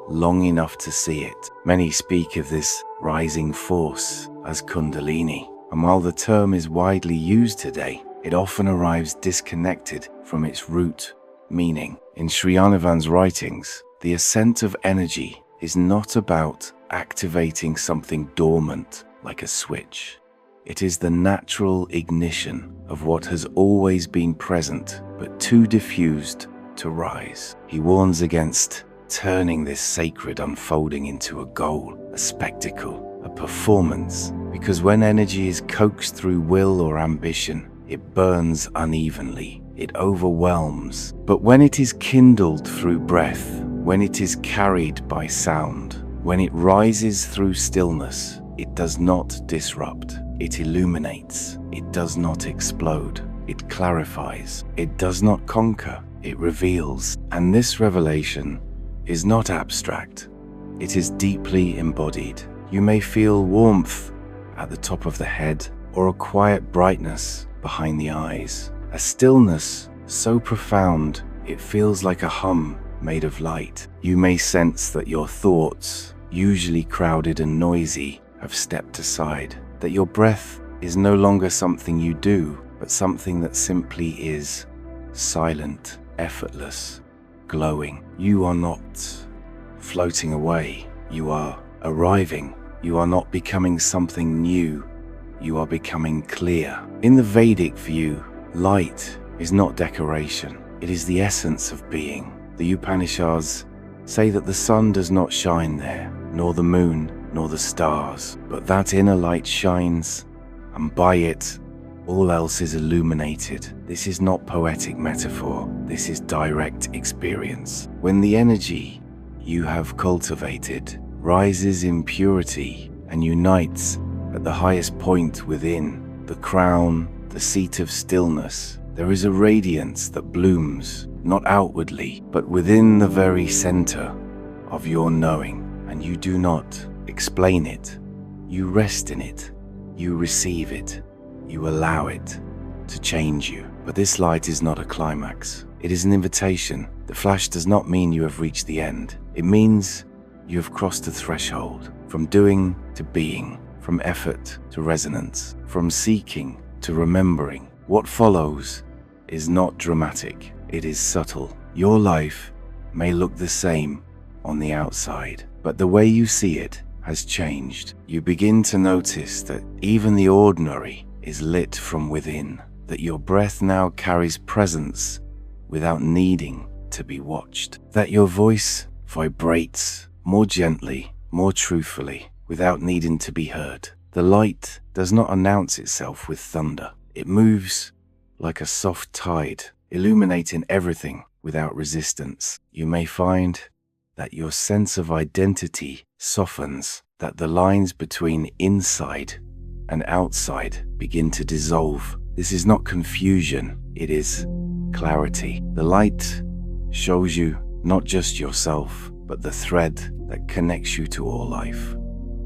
long enough to see it. Many speak of this rising force as Kundalini, and while the term is widely used today, it often arrives disconnected from its root meaning. In Sri Anirvan's writings, the ascent of energy is not about activating something dormant like a switch. It is the natural ignition of what has always been present but too diffused to rise. He warns against turning this sacred unfolding into a goal, a spectacle, a performance, because when energy is coaxed through will or ambition, it burns unevenly, it overwhelms. But when it is kindled through breath, when it is carried by sound, when it rises through stillness, it does not disrupt, it illuminates, it does not explode, it clarifies, it does not conquer, it reveals. And this revelation is not abstract, it is deeply embodied. You may feel warmth at the top of the head, or a quiet brightness behind the eyes, a stillness so profound it feels like a hum made of light. You may sense that your thoughts, usually crowded and noisy, have stepped aside, that your breath is no longer something you do, but something that simply is, silent, effortless, glowing. You are not floating away, you are arriving. You are not becoming something new, you are becoming clear. In the Vedic view, light is not decoration, it is the essence of being. The Upanishads say that the sun does not shine there, nor the moon, nor the stars, but that inner light shines, and by it, all else is illuminated. This is not poetic metaphor, this is direct experience. When the energy you have cultivated rises in purity and unites at the highest point within, the crown, the seat of stillness, there is a radiance that blooms, not outwardly, but within the very center of your knowing. And you do not explain it, you rest in it, you receive it, you allow it to change you. But this light is not a climax, it is an invitation. The flash does not mean you have reached the end, it means you have crossed a threshold, from doing to being, from effort to resonance, from seeking to remembering. What follows is not dramatic, it is subtle. Your life may look the same on the outside, but the way you see it has changed. You begin to notice that even the ordinary is lit from within, that your breath now carries presence without needing to be watched, that your voice vibrates more gently, more truthfully, without needing to be heard. The light does not announce itself with thunder. It moves like a soft tide, illuminating everything without resistance. You may find that your sense of identity softens, that the lines between inside and outside begin to dissolve. This is not confusion, it is clarity. The light shows you not just yourself, but the thread that connects you to all life.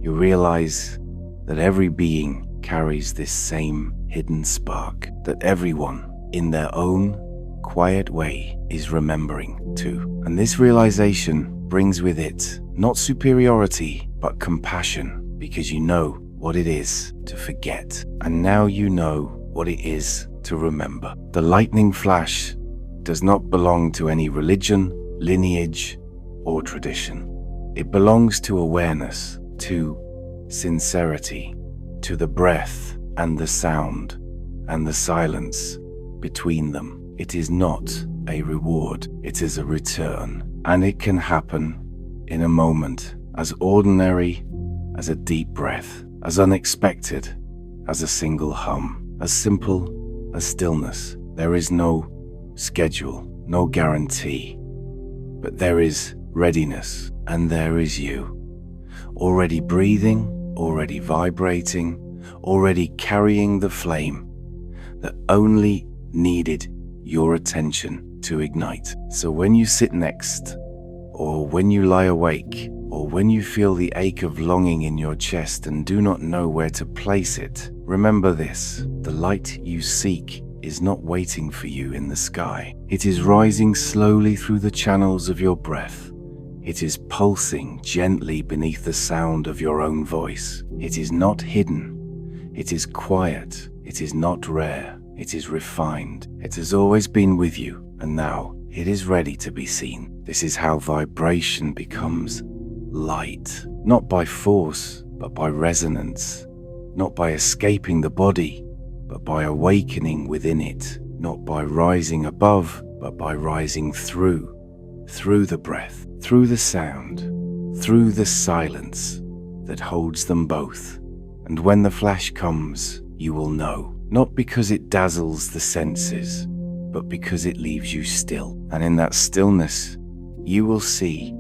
You realize that every being carries this same hidden spark, that everyone, in their own quiet way, is remembering too. And this realization brings with it not superiority, but compassion, because you know what it is to forget, and now you know what it is to remember. The lightning flash does not belong to any religion, lineage, or tradition. It belongs to awareness, to sincerity, to the breath and the sound and the silence between them. It is not a reward, it is a return, and it can happen in a moment, as ordinary as a deep breath, as unexpected as a single hum, as simple as stillness. There is no schedule, no guarantee, but there is readiness, and there is you, already breathing, already vibrating, already carrying the flame that only needed your attention to ignite. So when you sit next, or when you lie awake, or when you feel the ache of longing in your chest and do not know where to place it, remember this: the light you seek is not waiting for you in the sky. It is rising slowly through the channels of your breath. It is pulsing gently beneath the sound of your own voice. It is not hidden. It is quiet. It is not rare. It is refined. It has always been with you, and now It is ready to be seen. This is how vibration becomes light, not by force, but by resonance, not by escaping the body, but by awakening within it, not by rising above, but by rising through the breath, through the sound, through the silence that holds them both. And when the flash comes, you will know, not because it dazzles the senses, but because it leaves you still. And in that stillness, you will see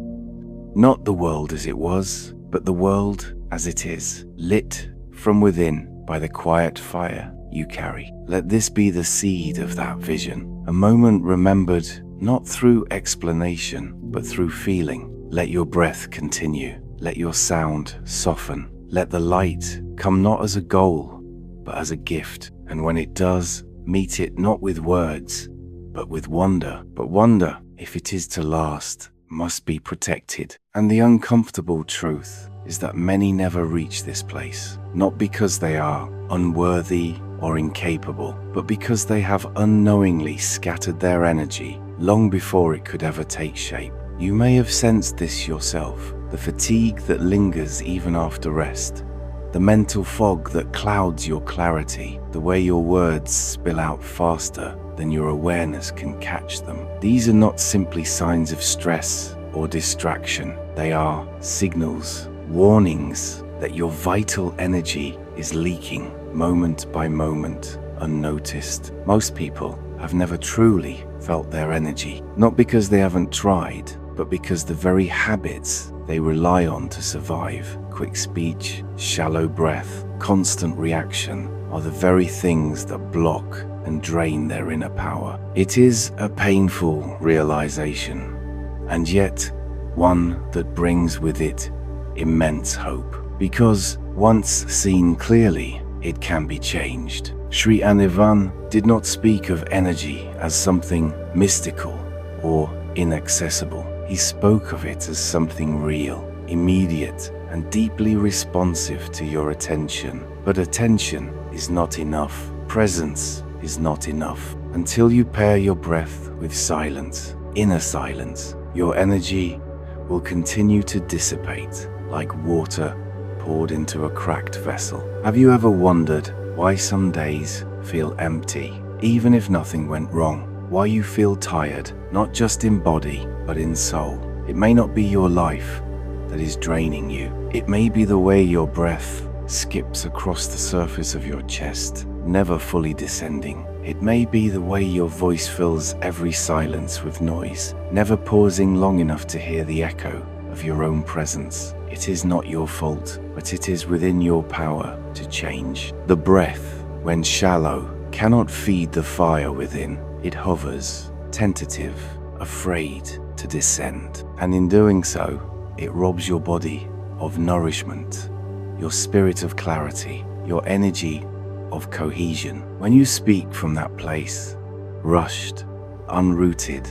not the world as it was, but the world as it is, lit from within by the quiet fire you carry. Let this be the seed of that vision, a moment remembered not through explanation, but through feeling. Let your breath continue. Let your sound soften. Let the light come not as a goal, but as a gift. And when it does, meet it not with words, but with wonder. But wonder, if it is to last, must be protected. And the uncomfortable truth is that many never reach this place, not because they are unworthy or incapable, but because they have unknowingly scattered their energy long before it could ever take shape. You may have sensed this yourself, the fatigue that lingers even after rest, the mental fog that clouds your clarity, the way your words spill out faster than your awareness can catch them. These are not simply signs of stress or distraction. They are signals, warnings that your vital energy is leaking moment by moment, unnoticed. Most people have never truly felt their energy, not because they haven't tried, but because the very habits they rely on to survive, quick speech, shallow breath, constant reaction, are the very things that block and drain their inner power. It is a painful realization, and yet one that brings with it immense hope, because once seen clearly, it can be changed. Sri Anirvan did not speak of energy as something mystical or inaccessible. He spoke of it as something real, immediate, and deeply responsive to your attention. But attention is not enough. Presence is not enough. Until you pair your breath with silence, inner silence, your energy will continue to dissipate like water poured into a cracked vessel. Have you ever wondered why some days feel empty, even if nothing went wrong? Why you feel tired, not just in body, but in soul? It may not be your life that is draining you. It may be the way your breath skips across the surface of your chest, never fully descending. It may be the way your voice fills every silence with noise, never pausing long enough to hear the echo of your own presence. It is not your fault, but it is within your power to change. The breath, when shallow, cannot feed the fire within. It hovers, tentative, afraid to descend. And in doing so, it robs your body of nourishment, your spirit of clarity, your energy of cohesion. When you speak from that place, rushed, unrooted,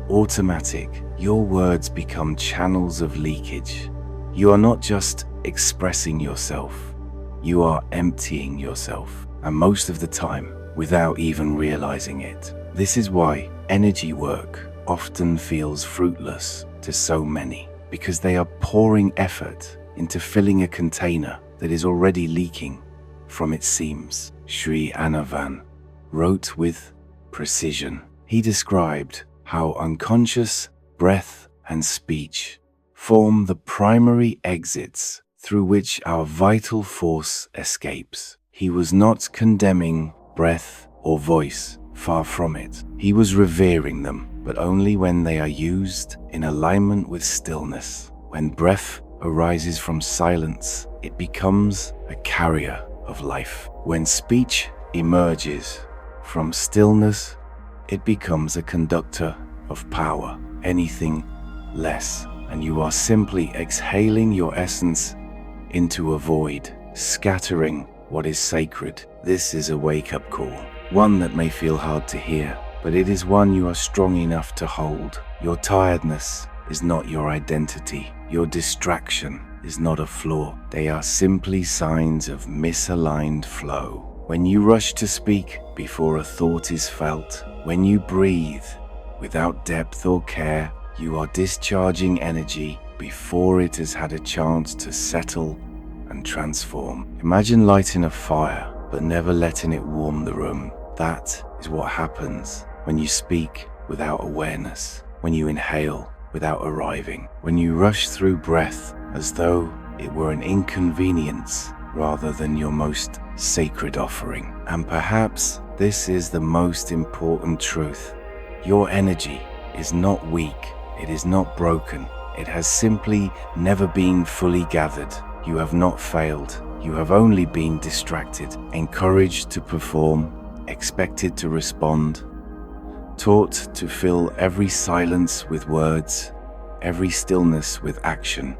automatic, your words become channels of leakage. You are not just expressing yourself, you are emptying yourself, and most of the time, without even realizing it. This is why energy work often feels fruitless to so many, because they are pouring effort into filling a container that is already leaking from its seams. Sri Anirvan wrote with precision. He described how unconscious breath and speech form the primary exits through which our vital force escapes. He was not condemning breath or voice, far from it. He was revering them, but only when they are used in alignment with stillness. When breath arises from silence, it becomes a carrier of life. When speech emerges from stillness, it becomes a conductor of power. Anything less, and you are simply exhaling your essence into a void, scattering what is sacred. This is a wake-up call, one that may feel hard to hear, but it is one you are strong enough to hold. Your tiredness is not your identity. Your distraction is not a flaw. They are simply signs of misaligned flow. When you rush to speak before a thought is felt, when you breathe without depth or care. You are discharging energy before it has had a chance to settle and transform. Imagine lighting a fire, but never letting it warm the room. That is what happens when you speak without awareness, when you inhale without arriving, when you rush through breath as though it were an inconvenience rather than your most sacred offering. And perhaps this is the most important truth. Your energy is not weak, it is not broken, it has simply never been fully gathered. You have not failed, you have only been distracted, encouraged to perform, expected to respond, taught to fill every silence with words, every stillness with action.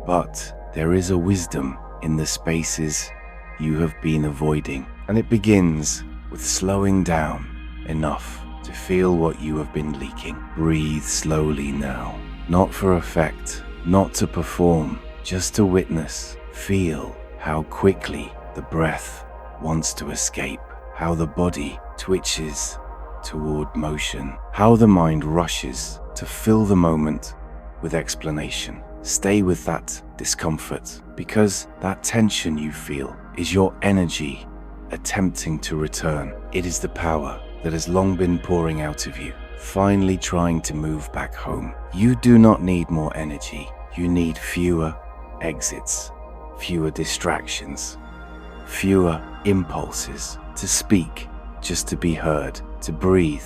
But there is a wisdom in the spaces you have been avoiding, and it begins with slowing down enough to feel what you have been leaking. Breathe slowly now, not for effect, not to perform, just to witness. Feel how quickly the breath wants to escape, how the body twitches toward motion, how the mind rushes to fill the moment with explanation. Stay with that discomfort, because that tension you feel is your energy attempting to return. It is the power that has long been pouring out of you, finally trying to move back home. You do not need more energy. You need fewer exits, fewer distractions, fewer impulses to speak, just to be heard, to breathe,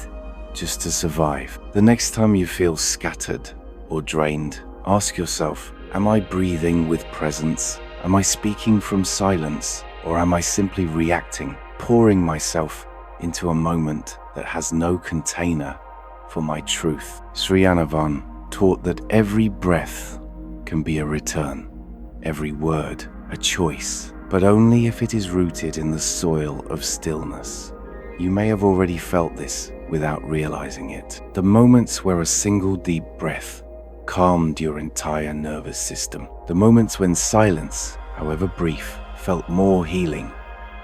just to survive. The next time you feel scattered or drained, ask yourself, am I breathing with presence? Am I speaking from silence? Or am I simply reacting, pouring myself into a moment that has no container for my truth? Sri Anirvan taught that every breath can be a return, every word a choice, but only if it is rooted in the soil of stillness. You may have already felt this without realizing it. The moments where a single deep breath calmed your entire nervous system. The moments when silence, however brief, felt more healing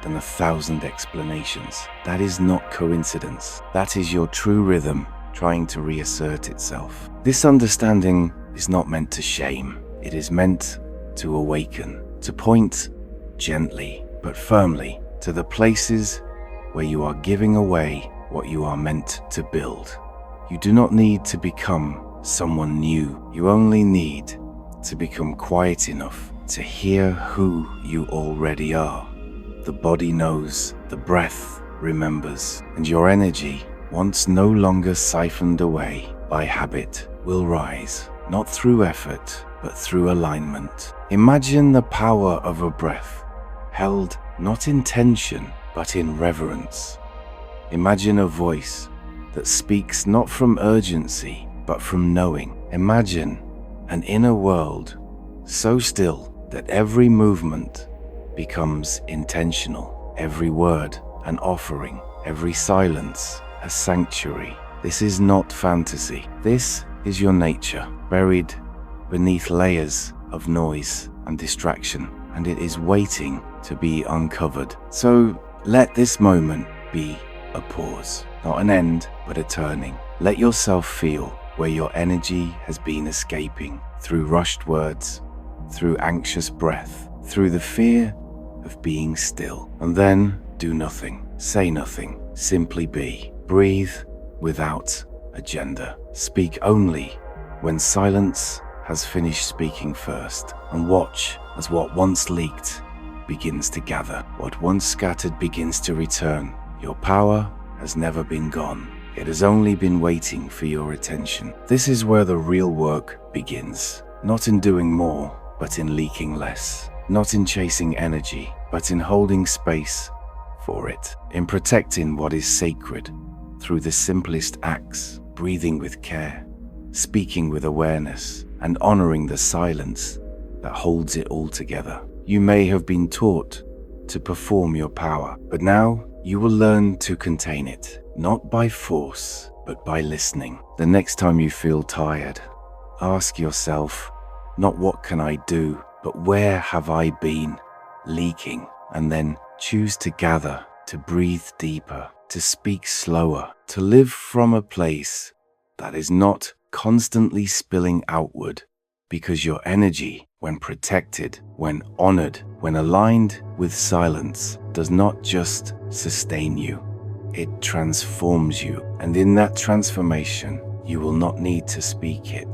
than 1,000 explanations. That is not coincidence. That is your true rhythm trying to reassert itself. This understanding is not meant to shame. It is meant to awaken, to point gently but firmly to the places where you are giving away what you are meant to build. You do not need to become someone new. You only need to become quiet enough to hear who you already are. The body knows, the breath remembers, and your energy, once no longer siphoned away by habit, will rise, not through effort, but through alignment. Imagine the power of a breath, held not in tension, but in reverence. Imagine a voice that speaks not from urgency, but from knowing. Imagine an inner world so still that every movement becomes intentional, every word an offering, every silence a sanctuary. This is not fantasy. This is your nature, buried beneath layers of noise and distraction, and it is waiting to be uncovered. So let this moment be a pause, not an end, but a turning. Let yourself feel where your energy has been escaping, through rushed words, through anxious breath, through the fear of being still. And then do nothing, say nothing, simply be. Breathe without agenda. Speak only when silence has finished speaking first, and watch as what once leaked begins to gather. What once scattered begins to return. Your power has never been gone. It has only been waiting for your attention. This is where the real work begins. Not in doing more, but in leaking less. Not in chasing energy, but in holding space for it. In protecting what is sacred through the simplest acts, breathing with care, speaking with awareness, and honoring the silence that holds it all together. You may have been taught to perform your power, but now you will learn to contain it, not by force, but by listening. The next time you feel tired, ask yourself, not what can I do, but where have I been leaking? And then choose to gather, to breathe deeper, to speak slower, to live from a place that is not constantly spilling outward, because your energy, when protected, when honored, when aligned with silence, does not just sustain you, it transforms you. And in that transformation, you will not need to speak it,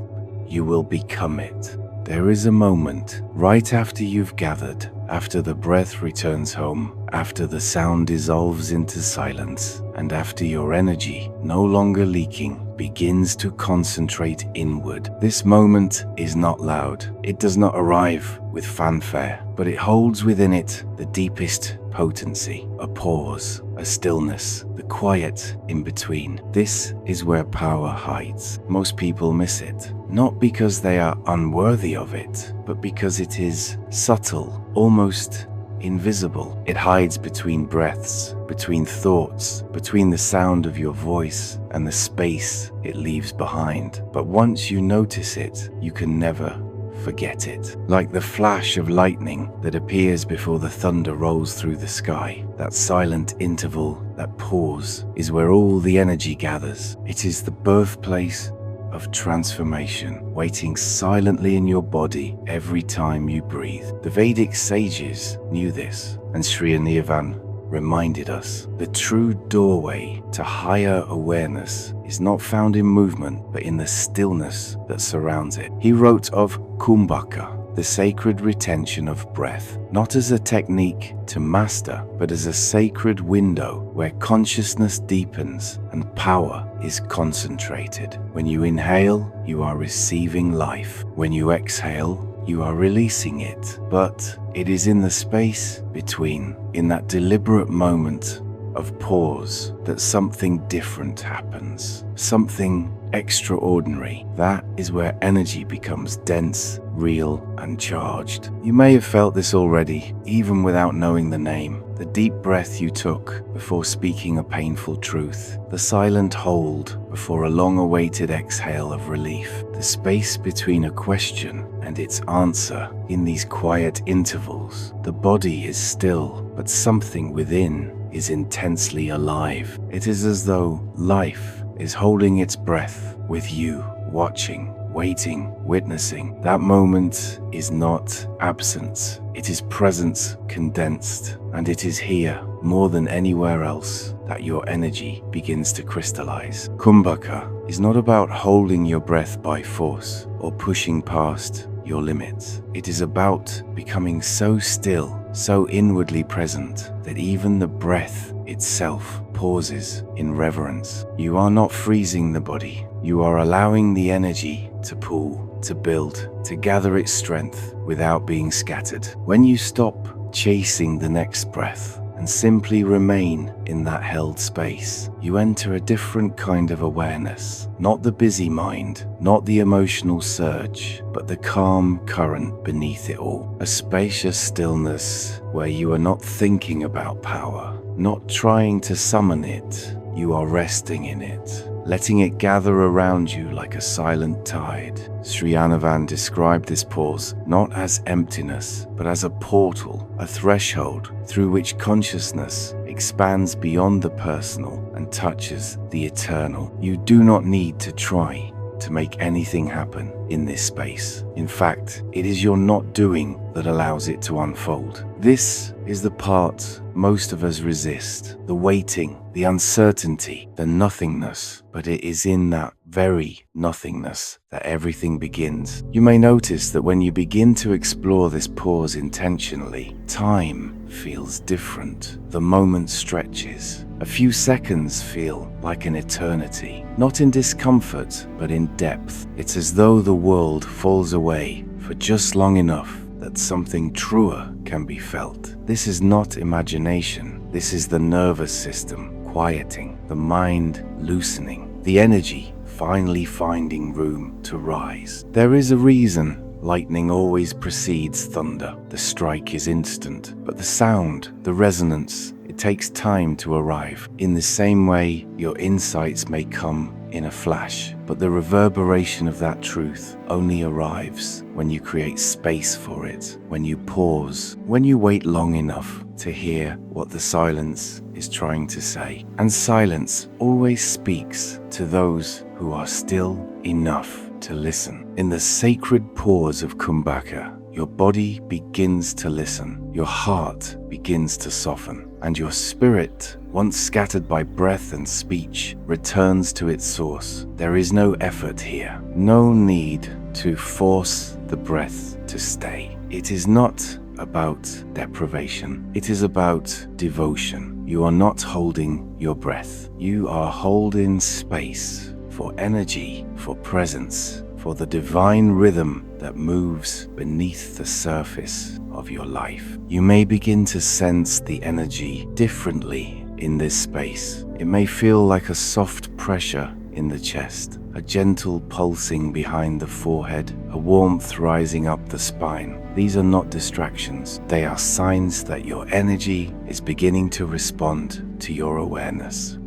you will become it. There is a moment right after you've gathered, after the breath returns home, after the sound dissolves into silence, and after your energy, no longer leaking, begins to concentrate inward. This moment is not loud. It does not arrive with fanfare, but it holds within it the deepest potency, a pause, a stillness, the quiet in between. This is where power hides. Most people miss it, not because they are unworthy of it, but because it is subtle, almost invisible. It hides between breaths, between thoughts, between the sound of your voice and the space it leaves behind. But once you notice it, you can never forget it. Like the flash of lightning that appears before the thunder rolls through the sky, that silent interval, that pause, is where all the energy gathers. It is the birthplace of transformation, waiting silently in your body every time you breathe. The Vedic sages knew this, and Sri Anirvan reminded us. The true doorway to higher awareness is not found in movement, but in the stillness that surrounds it. He wrote of kumbhaka, the sacred retention of breath, not as a technique to master, but as a sacred window where consciousness deepens and power is concentrated. When you inhale, you are receiving life. When you exhale, you are releasing it. But it is in the space between, in that deliberate moment of pause, that something different happens, something extraordinary. That is where energy becomes dense, real, and charged. You may have felt this already, even without knowing the name. The deep breath you took before speaking a painful truth, the silent hold before a long-awaited exhale of relief, the space between a question and its answer. In these quiet intervals, the body is still, but something within is intensely alive. It is as though life is holding its breath with you, watching, waiting, witnessing. That moment is not absence, it is presence condensed, and it is here, more than anywhere else, that your energy begins to crystallize. Kumbhaka is not about holding your breath by force or pushing past your limits. It is about becoming so still, so inwardly present, that even the breath itself pauses in reverence. You are not freezing the body. You are allowing the energy to pool, to build, to gather its strength without being scattered. When you stop chasing the next breath and simply remain in that held space, you enter a different kind of awareness. Not the busy mind, not the emotional surge, but the calm current beneath it all. A spacious stillness where you are not thinking about power, not trying to summon it. You are resting in it, letting it gather around you like a silent tide. Sri Anirvan described this pause not as emptiness, but as a portal, a threshold through which consciousness expands beyond the personal and touches the eternal. You do not need to try to make anything happen in this space. In fact, it is your not doing that allows it to unfold. This is the part most of us resist, the waiting, the uncertainty, the nothingness. But it is in that very nothingness that everything begins. You may notice that when you begin to explore this pause intentionally, time feels different. The moment stretches. A few seconds feel like an eternity. Not in discomfort, but in depth. It's as though the world falls away for just long enough that something truer can be felt. This is not imagination. This is the nervous system quieting, the mind loosening, the energy finally finding room to rise. There is a reason lightning always precedes thunder. The strike is instant, but the sound, the resonance, it takes time to arrive. In the same way, your insights may come in a flash, but the reverberation of that truth only arrives when you create space for it, when you pause, when you wait long enough to hear what the silence is trying to say. And silence always speaks to those who are still enough to listen. In the sacred pause of Kumbhaka, your body begins to listen, your heart begins to soften, and your spirit, once scattered by breath and speech, returns to its source. There is no effort here, no need to force the breath to stay. It is not about deprivation, it is about devotion. You are not holding your breath, you are holding space for energy, for presence, for the divine rhythm that moves beneath the surface of your life. You may begin to sense the energy differently in this space. It may feel like a soft pressure in the chest, a gentle pulsing behind the forehead, a warmth rising up the spine. These are not distractions. They are signs that your energy is beginning to respond to your awareness.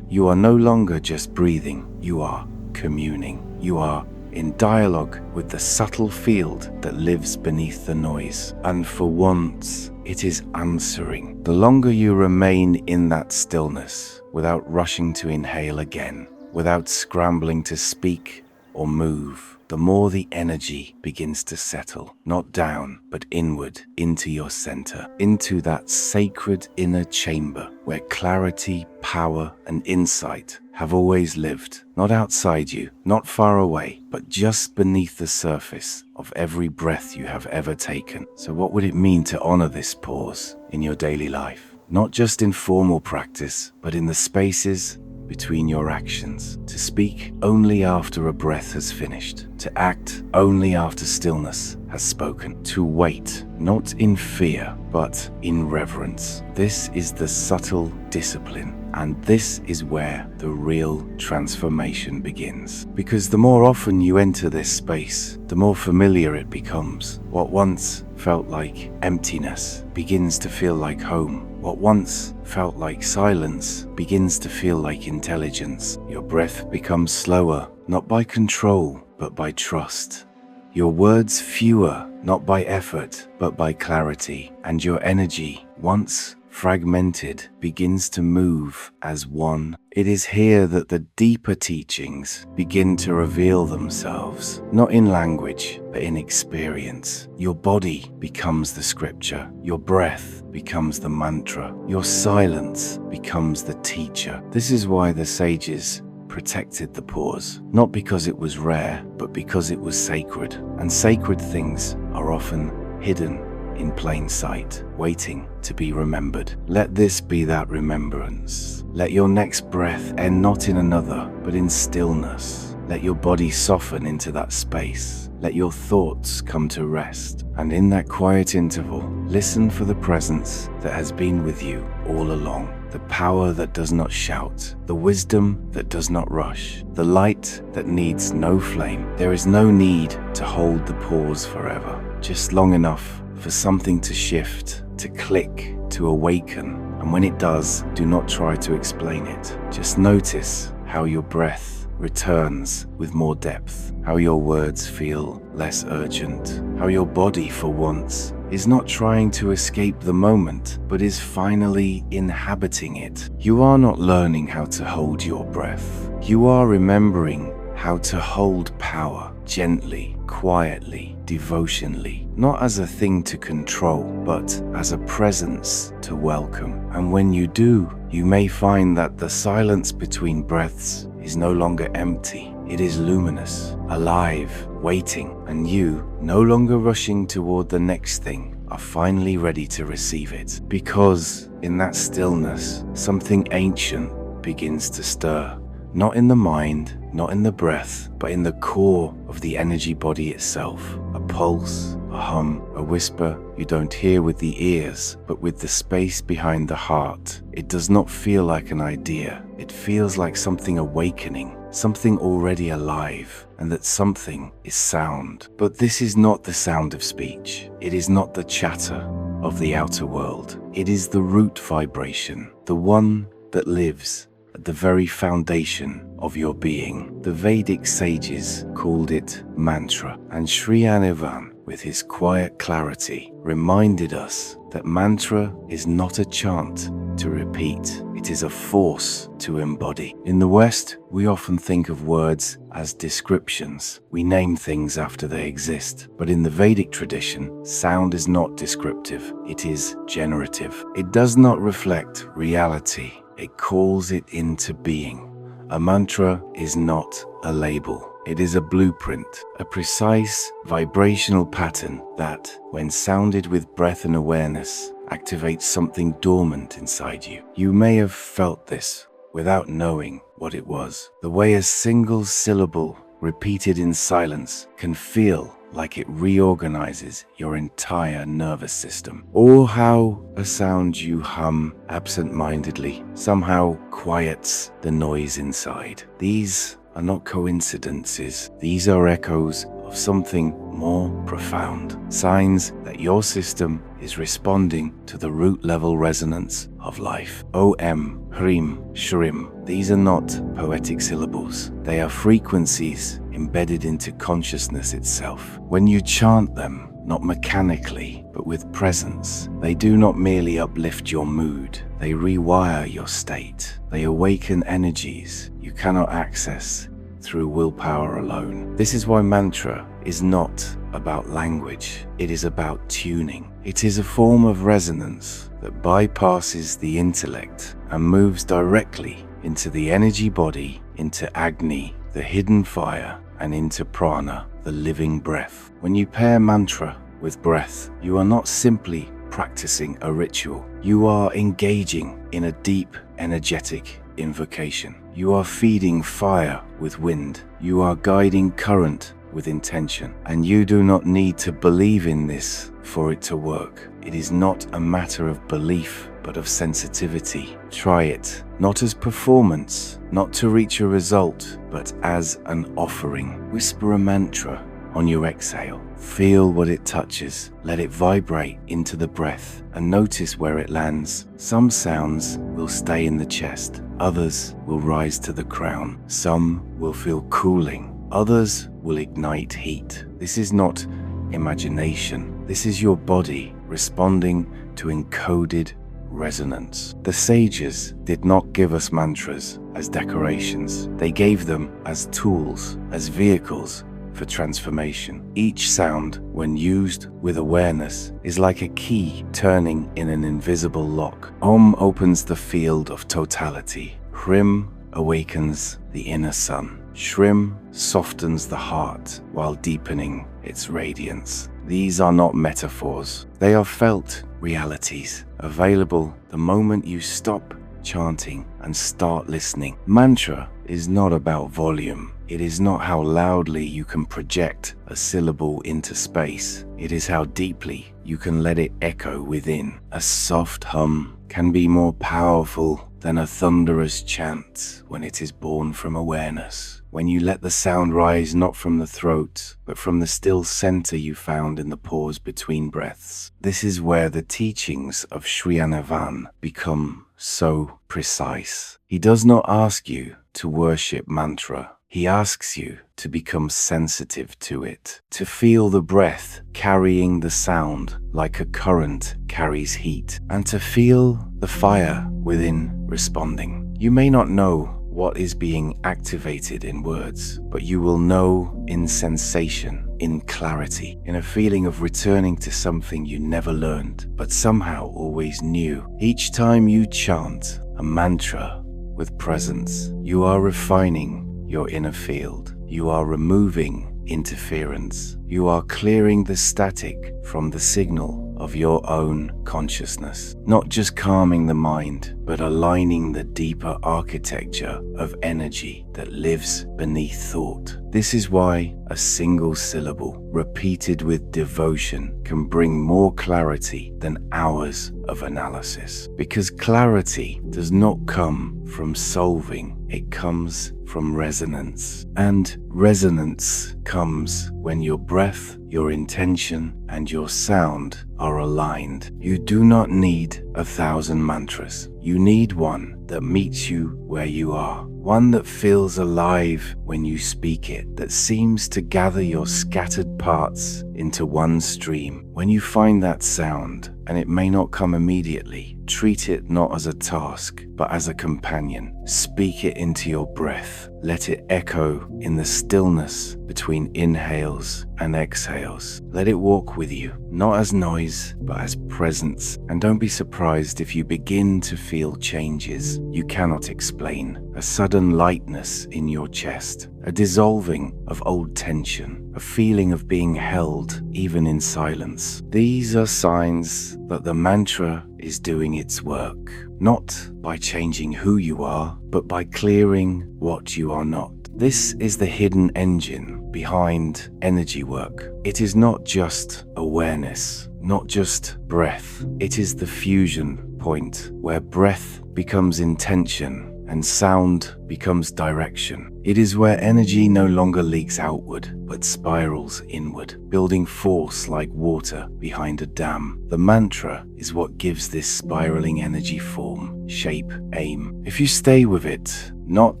You are no longer just breathing, you are communing. You are in dialogue with the subtle field that lives beneath the noise. And for once, it is answering. The longer you remain in that stillness, without rushing to inhale again, without scrambling to speak or move, the more the energy begins to settle, not down, but inward, into your center, into that sacred inner chamber where clarity, power, and insight have always lived, not outside you, not far away, but just beneath the surface of every breath you have ever taken. So what would it mean to honor this pause in your daily life? Not just in formal practice, but in the spaces between your actions, to speak only after a breath has finished, to act only after stillness has spoken, to wait, not in fear, but in reverence. This is the subtle discipline, and this is where the real transformation begins. Because the more often you enter this space, the more familiar it becomes. What once felt like emptiness begins to feel like home. What once felt like silence begins to feel like intelligence. Your breath becomes slower, not by control, but by trust. Your words fewer, not by effort, but by clarity. And your energy, once fragmented, begins to move as one. It is here that the deeper teachings begin to reveal themselves, not in language, but in experience. Your body becomes the scripture, your breath becomes the mantra, your silence becomes the teacher. This is why the sages protected the pause, not because it was rare, but because it was sacred. And sacred things are often hidden in plain sight, waiting to be remembered. Let this be that remembrance. Let your next breath end not in another, but in stillness. Let your body soften into that space. Let your thoughts come to rest. And in that quiet interval, listen for the presence that has been with you all along. The power that does not shout, the wisdom that does not rush, the light that needs no flame. There is no need to hold the pause forever, just long enough for something to shift, to click, to awaken. And when it does, do not try to explain it. Just notice how your breath returns with more depth, how your words feel less urgent, how your body for once is not trying to escape the moment, but is finally inhabiting it. You are not learning how to hold your breath. You are remembering how to hold power gently, quietly, devotionally, not as a thing to control, but as a presence to welcome. And when you do, you may find that the silence between breaths is no longer empty. It is luminous, alive, waiting, and you, no longer rushing toward the next thing, are finally ready to receive it. Because in that stillness, something ancient begins to stir. Not in the mind, not in the breath, but in the core of the energy body itself. A pulse, a hum, a whisper you don't hear with the ears, but with the space behind the heart. It does not feel like an idea. It feels like something awakening, something already alive, and that something is sound. But this is not the sound of speech. It is not the chatter of the outer world. It is the root vibration, the one that lives at the very foundation of your being. The Vedic sages called it mantra, and Sri Anirvan, with his quiet clarity, reminded us that mantra is not a chant to repeat. It is a force to embody. In the West, we often think of words as descriptions. We name things after they exist. But in the Vedic tradition, sound is not descriptive. It is generative. It does not reflect reality. It calls it into being. A mantra is not a label. It is a blueprint, a precise vibrational pattern that, when sounded with breath and awareness, activates something dormant inside you. You may have felt this without knowing what it was. The way a single syllable repeated in silence can feel like it reorganizes your entire nervous system. Or how a sound you hum absent-mindedly somehow quiets the noise inside. These are not coincidences. These are echoes of something more profound. Signs that your system is responding to the root-level resonance of life. Om, Hrim, Shrim. These are not poetic syllables. They are frequencies embedded into consciousness itself. When you chant them, not mechanically, but with presence, they do not merely uplift your mood. They rewire your state. They awaken energies you cannot access through willpower alone. This is why mantra is not about language. It is about tuning. It is a form of resonance that bypasses the intellect and moves directly into the energy body, into Agni, the hidden fire, and into prāṇa, the living breath. When you pair mantra with breath, you are not simply practicing a ritual. You are engaging in a deep, energetic invocation. You are feeding fire with wind. You are guiding current with intention. And you do not need to believe in this for it to work. It is not a matter of belief, but of sensitivity. Try it, not as performance, not to reach a result, but as an offering. Whisper a mantra on your exhale. Feel what it touches. Let it vibrate into the breath and notice where it lands. Some sounds will stay in the chest. Others will rise to the crown. Some will feel cooling. Others will ignite heat. This is not imagination. This is your body responding to encoded resonance. The sages did not give us mantras as decorations. They gave them as tools, as vehicles for transformation. Each sound, when used with awareness, is like a key turning in an invisible lock. Om opens the field of totality. Hrim awakens the inner sun. Shrim softens the heart while deepening its radiance. These are not metaphors. They are felt realities, available the moment you stop chanting and start listening. Mantra is not about volume. It is not how loudly you can project a syllable into space. It is how deeply you can let it echo within. A soft hum can be more powerful than a thunderous chant when it is born from awareness. When you let the sound rise not from the throat, but from the still center you found in the pause between breaths. This is where the teachings of Sri Anirvan become so precise. He does not ask you to worship mantra. He asks you to become sensitive to it, to feel the breath carrying the sound like a current carries heat, and to feel the fire within responding. You may not know what is being activated in words, but you will know in sensation, in clarity, in a feeling of returning to something you never learned, but somehow always knew. Each time you chant a mantra with presence, you are refining your inner field. You are removing interference. You are clearing the static from the signal of your own consciousness. Not just calming the mind, but aligning the deeper architecture of energy that lives beneath thought. This is why a single syllable, repeated with devotion, can bring more clarity than hours of analysis. Because clarity does not come from solving, it comes from resonance. And resonance comes when your breath, your intention, and your sound are aligned. You do not need 1,000 mantras. You need one that meets you where you are. One that feels alive when you speak it, that seems to gather your scattered parts into one stream. When you find that sound, and it may not come immediately, treat it not as a task, but as a companion. Speak it into your breath. Let it echo in the stillness between inhales and exhales. Let it walk with you, not as noise, but as presence. And don't be surprised if you begin to feel changes you cannot explain. A sudden lightness in your chest, a dissolving of old tension, a feeling of being held even in silence. These are signs that the mantra is doing its work, not by changing who you are, but by clearing what you are not. This is the hidden engine behind energy work. It is not just awareness, not just breath. It is the fusion point where breath becomes intention and sound becomes direction. It is where energy no longer leaks outward, but spirals inward, building force like water behind a dam. The mantra is what gives this spiraling energy form, shape, aim. If you stay with it, not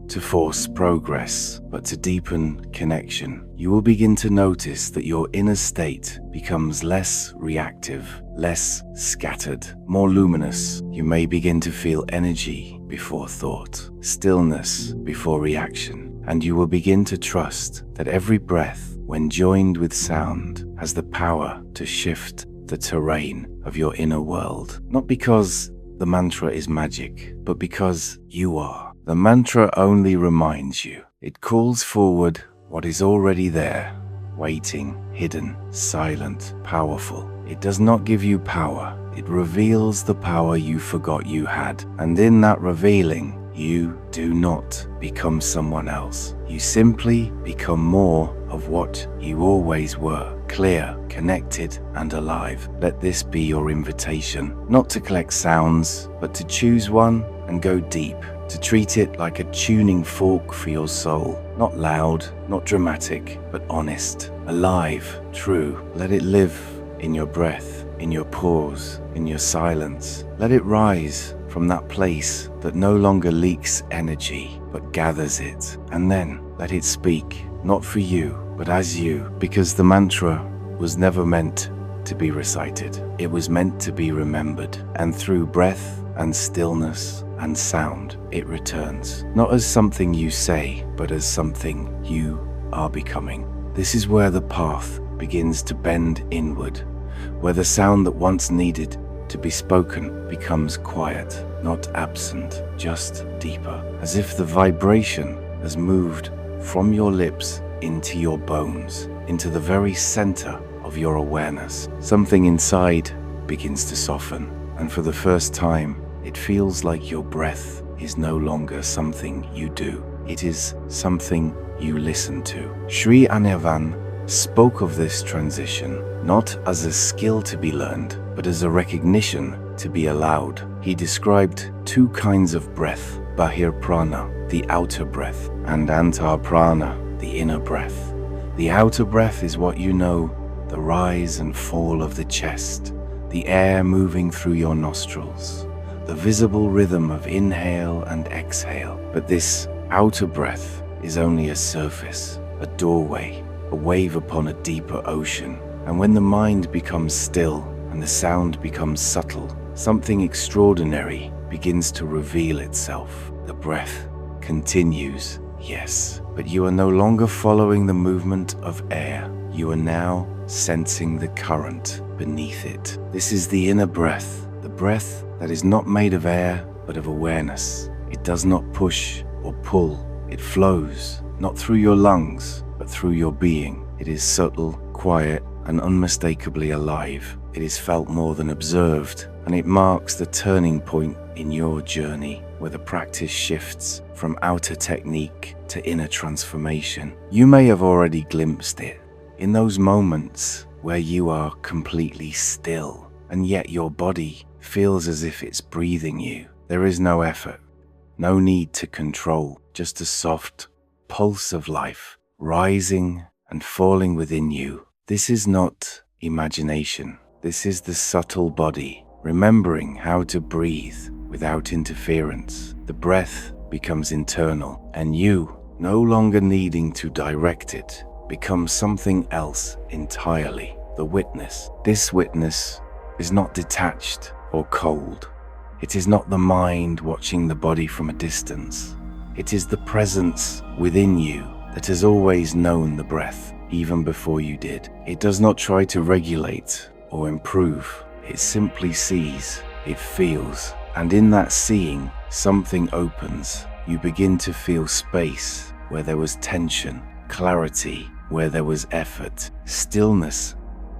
to force progress, but to deepen connection, you will begin to notice that your inner state becomes less reactive, less scattered, more luminous. You may begin to feel energy before thought, stillness before reaction, and you will begin to trust that every breath, when joined with sound, has the power to shift the terrain of your inner world. Not because the mantra is magic, but because you are. The mantra only reminds you. It calls forward what is already there, waiting, hidden, silent, powerful. It does not give you power. It reveals the power you forgot you had. And in that revealing, you do not become someone else. You simply become more of what you always were, clear, connected, and alive. Let this be your invitation, not to collect sounds, but to choose one and go deep, to treat it like a tuning fork for your soul. Not loud, not dramatic, but honest, alive, true. Let it live in your breath, in your pause, in your silence. Let it rise from that place that no longer leaks energy, but gathers it. And then let it speak, not for you, but as you, because the mantra was never meant to be recited. It was meant to be remembered. And through breath and stillness and sound, it returns, not as something you say, but as something you are becoming. This is where the path begins to bend inward, where the sound that once needed to be spoken becomes quiet, not absent, just deeper, as if the vibration has moved from your lips into your bones, into the very center of your awareness. Something inside begins to soften, and for the first time, it feels like your breath is no longer something you do. It is something you listen to. Sri Anirvan spoke of this transition not as a skill to be learned, but as a recognition to be allowed. He described two kinds of breath: bahir prāṇa, the outer breath, and antar prāṇa, the inner breath. The outer breath is what you know, the rise and fall of the chest, the air moving through your nostrils, the visible rhythm of inhale and exhale. But this outer breath is only a surface, a doorway, a wave upon a deeper ocean. And when the mind becomes still and the sound becomes subtle, something extraordinary begins to reveal itself. The breath continues, yes, but you are no longer following the movement of air. You are now sensing the current beneath it. This is the inner breath, the breath that is not made of air, but of awareness. It does not push or pull. It flows, not through your lungs, but through your being. It is subtle, quiet, and unmistakably alive. It is felt more than observed, and it marks the turning point in your journey, where the practice shifts from outer technique to inner transformation. You may have already glimpsed it in those moments where you are completely still, and yet your body feels as if it's breathing you. There is no effort, no need to control, just a soft pulse of life rising and falling within you. This is not imagination. This is the subtle body remembering how to breathe without interference. The breath becomes internal, and you, no longer needing to direct it, becomes something else entirely. The witness. This witness is not detached or cold. It is not the mind watching the body from a distance. It is the presence within you that has always known the breath, even before you did. It does not try to regulate or improve. It simply sees, it feels, and in that seeing, something opens. You begin to feel space where there was tension, clarity where there was effort, stillness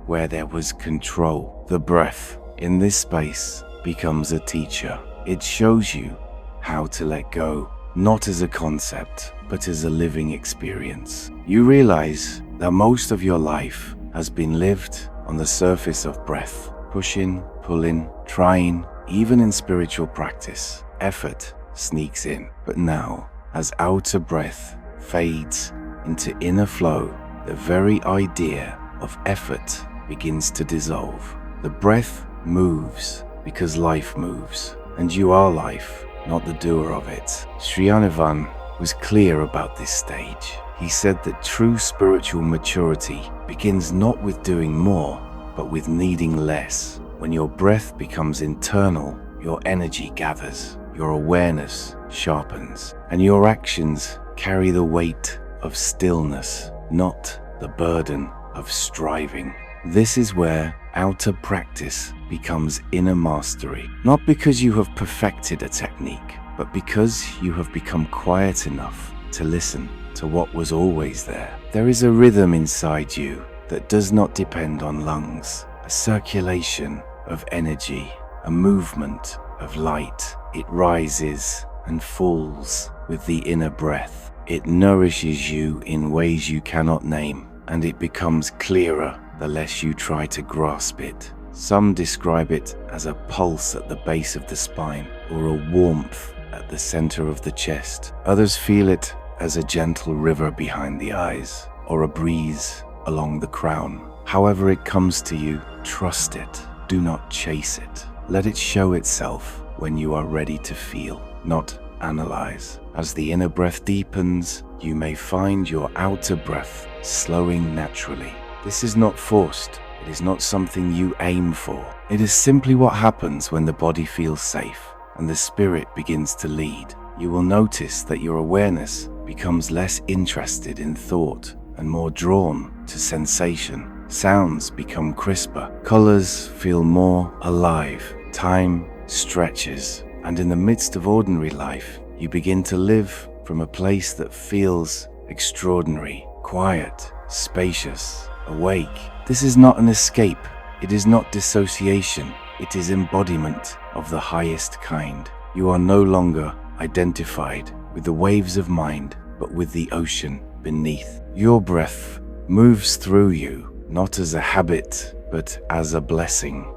where there was control. The breath in this space becomes a teacher. It shows you how to let go, not as a concept, but as a living experience. You realize that most of your life has been lived on the surface of breath, pushing, pulling, trying. Even in spiritual practice, effort sneaks in. But now, as outer breath fades into inner flow, the very idea of effort begins to dissolve. The breath moves because life moves, and you are life, not the doer of it. Sri Anirvan was clear about this stage. He said that true spiritual maturity begins not with doing more, but with needing less. When your breath becomes internal, your energy gathers, your awareness sharpens, and your actions carry the weight of stillness, not the burden of striving. This is where outer practice becomes inner mastery, not because you have perfected a technique, but because you have become quiet enough to listen to what was always there. There is a rhythm inside you that does not depend on lungs, a circulation of energy, a movement of light. It rises and falls with the inner breath. It nourishes you in ways you cannot name, and it becomes clearer the less you try to grasp it. Some describe it as a pulse at the base of the spine, or a warmth at the center of the chest. Others feel it as a gentle river behind the eyes, or a breeze along the crown. However it comes to you, trust it. Do not chase it. Let it show itself when you are ready to feel, not analyze. As the inner breath deepens, you may find your outer breath slowing naturally. This is not forced. It is not something you aim for. It is simply what happens when the body feels safe and the spirit begins to lead. You will notice that your awareness becomes less interested in thought and more drawn to sensation. Sounds become crisper. Colors feel more alive. Time stretches. And in the midst of ordinary life, you begin to live from a place that feels extraordinary, quiet, spacious, awake. This is not an escape. It is not dissociation. It is embodiment of the highest kind. You are no longer identified with the waves of mind, but with the ocean beneath. Your breath moves through you, not as a habit, but as a blessing.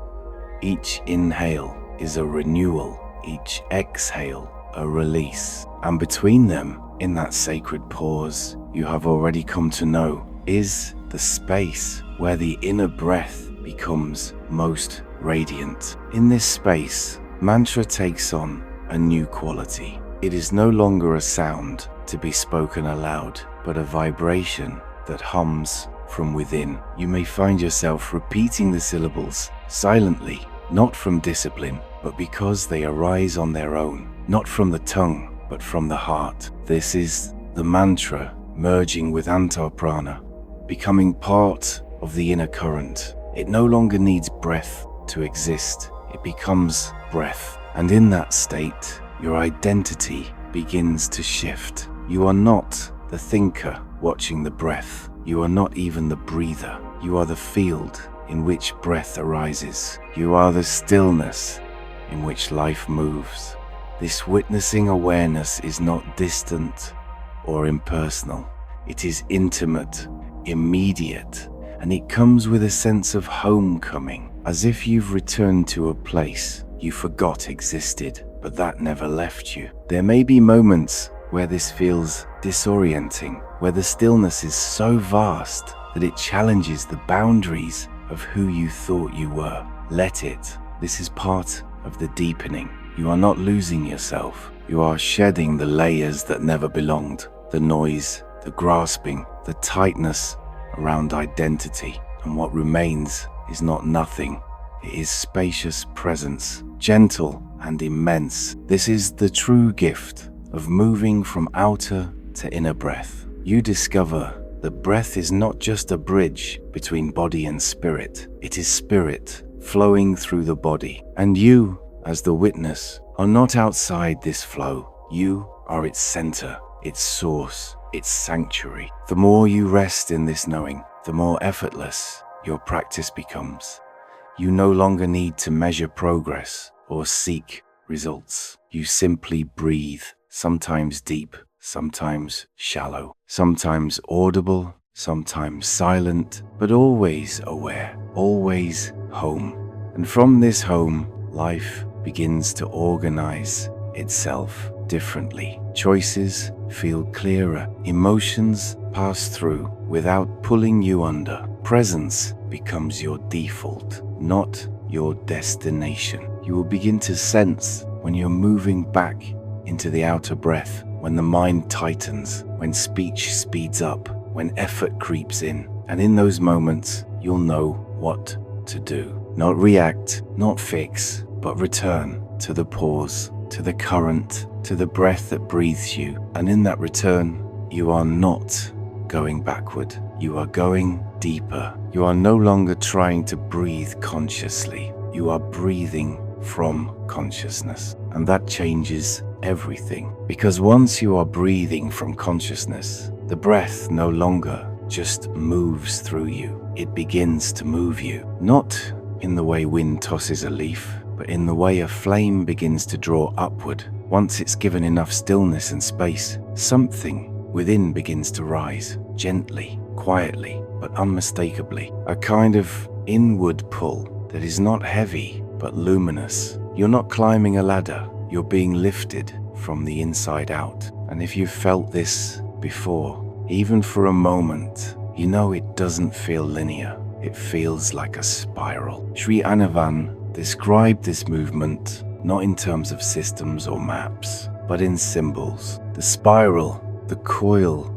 Each inhale is a renewal, each exhale a release. And between them, in that sacred pause you have already come to know, is the space where the inner breath becomes most radiant. In this space, mantra takes on a new quality. It is no longer a sound to be spoken aloud, but a vibration that hums from within. You may find yourself repeating the syllables silently, not from discipline, but because they arise on their own, not from the tongue, but from the heart. This is the mantra merging with prāṇa, becoming part of the inner current. It no longer needs breath to exist. It becomes breath. And in that state, your identity begins to shift. You are not the thinker watching the breath. You are not even the breather. You are the field in which breath arises. You are the stillness in which life moves. This witnessing awareness is not distant or impersonal. It is intimate, immediate, and it comes with a sense of homecoming, as if you've returned to a place you forgot existed, but that never left you. There may be moments where this feels disorienting, where the stillness is so vast that it challenges the boundaries of who you thought you were. Let it. This is part of the deepening. You are not losing yourself. You are shedding the layers that never belonged, the noise, the grasping, the tightness around identity. And what remains is not nothing. It is spacious presence, gentle and immense. This is the true gift of moving from outer to inner breath. You discover that breath is not just a bridge between body and spirit. It is spirit flowing through the body. And you, as the witness, are not outside this flow. You are its center, its source, its sanctuary. The more you rest in this knowing, the more effortless your practice becomes. You no longer need to measure progress or seek results. You simply breathe, sometimes deep, sometimes shallow, sometimes audible, sometimes silent, but always aware, always home. And from this home, life begins to organize itself differently. Choices feel clearer. Emotions pass through without pulling you under. Presence becomes your default, not your destination. You will begin to sense when you're moving back into the outer breath, when the mind tightens, when speech speeds up, when effort creeps in. And in those moments, you'll know what to do. Not react, not fix, but return to the pause, to the current, to the breath that breathes you. And in that return, you are not going backward. You are going deeper. You are no longer trying to breathe consciously. You are breathing from consciousness. And that changes everything. Because once you are breathing from consciousness, the breath no longer just moves through you. It begins to move you. Not in the way wind tosses a leaf, but in the way a flame begins to draw upward. Once it's given enough stillness and space, something within begins to rise, gently, quietly, but unmistakably. A kind of inward pull that is not heavy, but luminous. You're not climbing a ladder, you're being lifted from the inside out. And if you've felt this before, even for a moment, you know it doesn't feel linear. It feels like a spiral. Sri Anirvan described this movement not in terms of systems or maps, but in symbols. The spiral, the coil,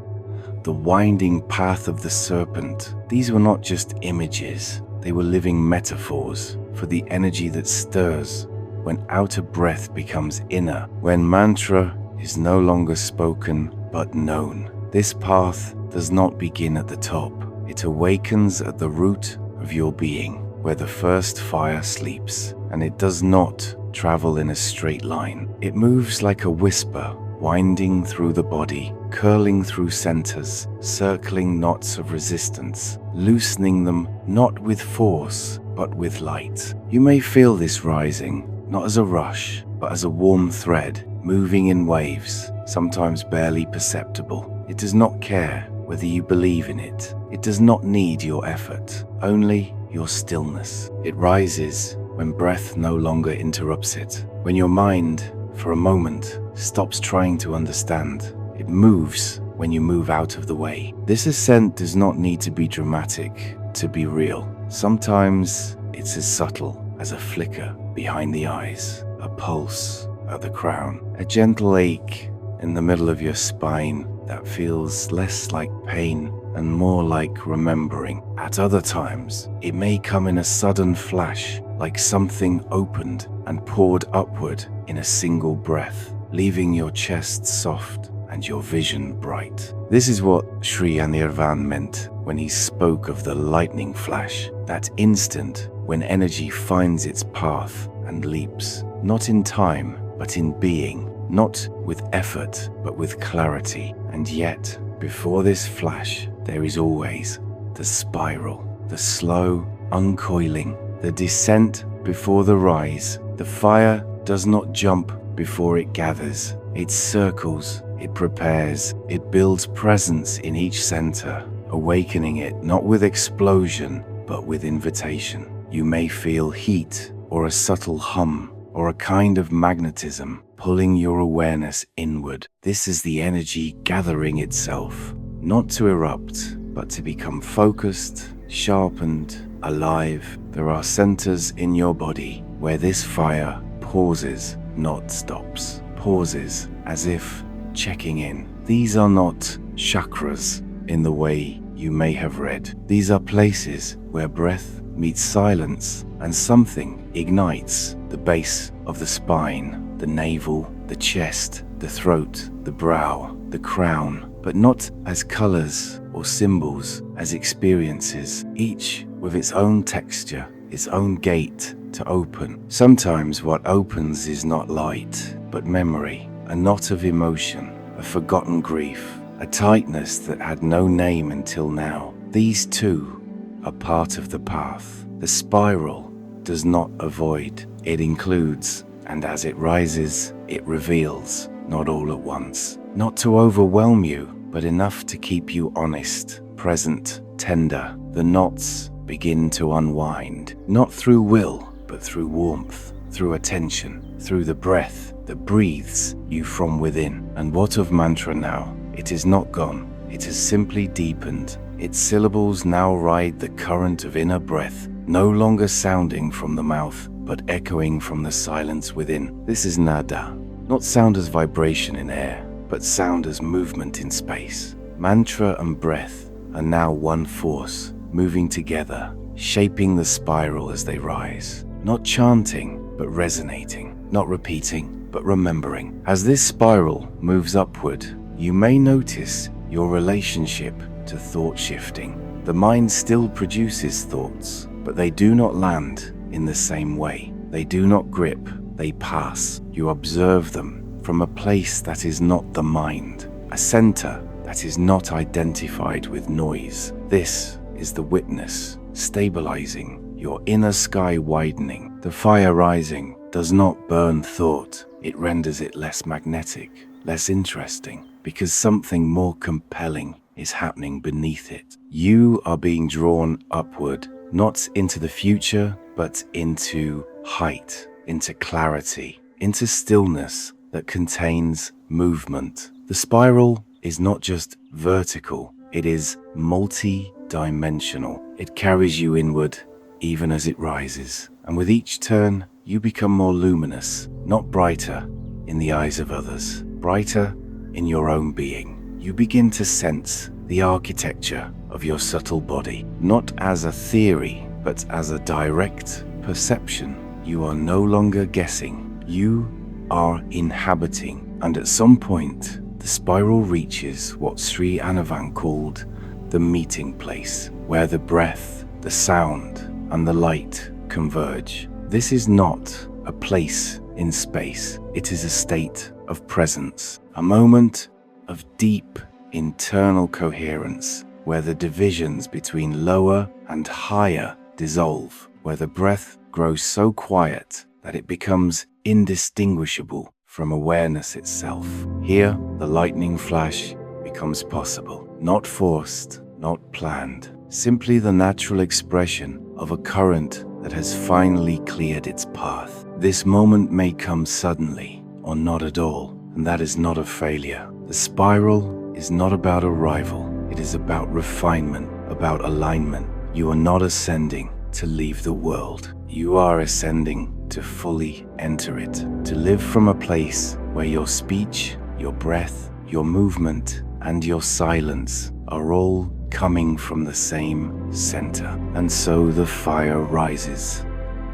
the winding path of the serpent. These were not just images, they were living metaphors for the energy that stirs when outer breath becomes inner, when mantra is no longer spoken but known. This path does not begin at the top. It awakens at the root of your being, where the first fire sleeps, and it does not travel in a straight line. It moves like a whisper, winding through the body, curling through centers, circling knots of resistance, loosening them not with force, but with light. You may feel this rising, not as a rush, but as a warm thread, moving in waves, sometimes barely perceptible. It does not care whether you believe in it. It does not need your effort, only your stillness. It rises when breath no longer interrupts it, when your mind, for a moment, stops trying to understand. It moves when you move out of the way. This ascent does not need to be dramatic to be real. Sometimes it's as subtle as a flicker behind the eyes, a pulse at the crown, a gentle ache in the middle of your spine that feels less like pain and more like remembering. At other times, it may come in a sudden flash, like something opened and poured upward in a single breath, leaving your chest soft and your vision bright. This is what Sri Anirvan meant when he spoke of the lightning flash, that instant when energy finds its path and leaps, not in time, but in being, not with effort, but with clarity. And yet, before this flash, there is always the spiral, the slow uncoiling, the descent before the rise. The fire does not jump before it gathers. It circles, it prepares, it builds presence in each center, awakening it not with explosion, but with invitation. You may feel heat, or a subtle hum, or a kind of magnetism pulling your awareness inward. This is the energy gathering itself, not to erupt, but to become focused, sharpened, alive. There are centers in your body where this fire pauses, knot stops, pauses, as if checking in. These are not chakras in the way you may have read. These are places where breath meets silence and something ignites. The base of the spine, the navel, the chest, the throat, the brow, the crown, but not as colors or symbols, as experiences, each with its own texture, its own gate to open. Sometimes what opens is not light, but memory, a knot of emotion, a forgotten grief, a tightness that had no name until now. These too are part of the path. The spiral does not avoid, it includes, and as it rises, it reveals, not all at once. Not to overwhelm you, but enough to keep you honest, present, tender. The knots begin to unwind, not through will, but through warmth, through attention, through the breath that breathes you from within. And what of mantra now? It is not gone, it has simply deepened. Its syllables now ride the current of inner breath, no longer sounding from the mouth, but echoing from the silence within. This is nada, not sound as vibration in air, but sound as movement in space. Mantra and breath are now one force, moving together, shaping the spiral as they rise. Not chanting, but resonating. Not repeating, but remembering. As this spiral moves upward, you may notice your relationship to thought shifting. The mind still produces thoughts, but they do not land in the same way. They do not grip, they pass. You observe them from a place that is not the mind, a center that is not identified with noise. This is the witness, stabilizing, your inner sky widening. The fire rising does not burn thought, it renders it less magnetic, less interesting, because something more compelling is happening beneath it. You are being drawn upward, not into the future, but into height, into clarity, into stillness that contains movement. The spiral is not just vertical, it is multi-dimensional. It carries you inward even as it rises, and with each turn you become more luminous, not brighter in the eyes of others, brighter in your own being. You begin to sense the architecture of your subtle body, not as a theory, but as a direct perception. You are no longer guessing, you are inhabiting, and at some point, the spiral reaches what Sri Anirvan called the meeting place, where the breath, the sound, and the light converge. This is not a place in space, it is a state of presence, a moment of deep internal coherence, where the divisions between lower and higher dissolve, where the breath grows so quiet that it becomes indistinguishable from awareness itself. Here, the lightning flash becomes possible, not forced, not planned, simply the natural expression of a current that has finally cleared its path. This moment may come suddenly, or not at all, and that is not a failure. The spiral is not about arrival, it is about refinement, about alignment. You are not ascending to leave the world. You are ascending to fully enter it, to live from a place where your speech, your breath, your movement, and your silence are all coming from the same center. And so the fire rises.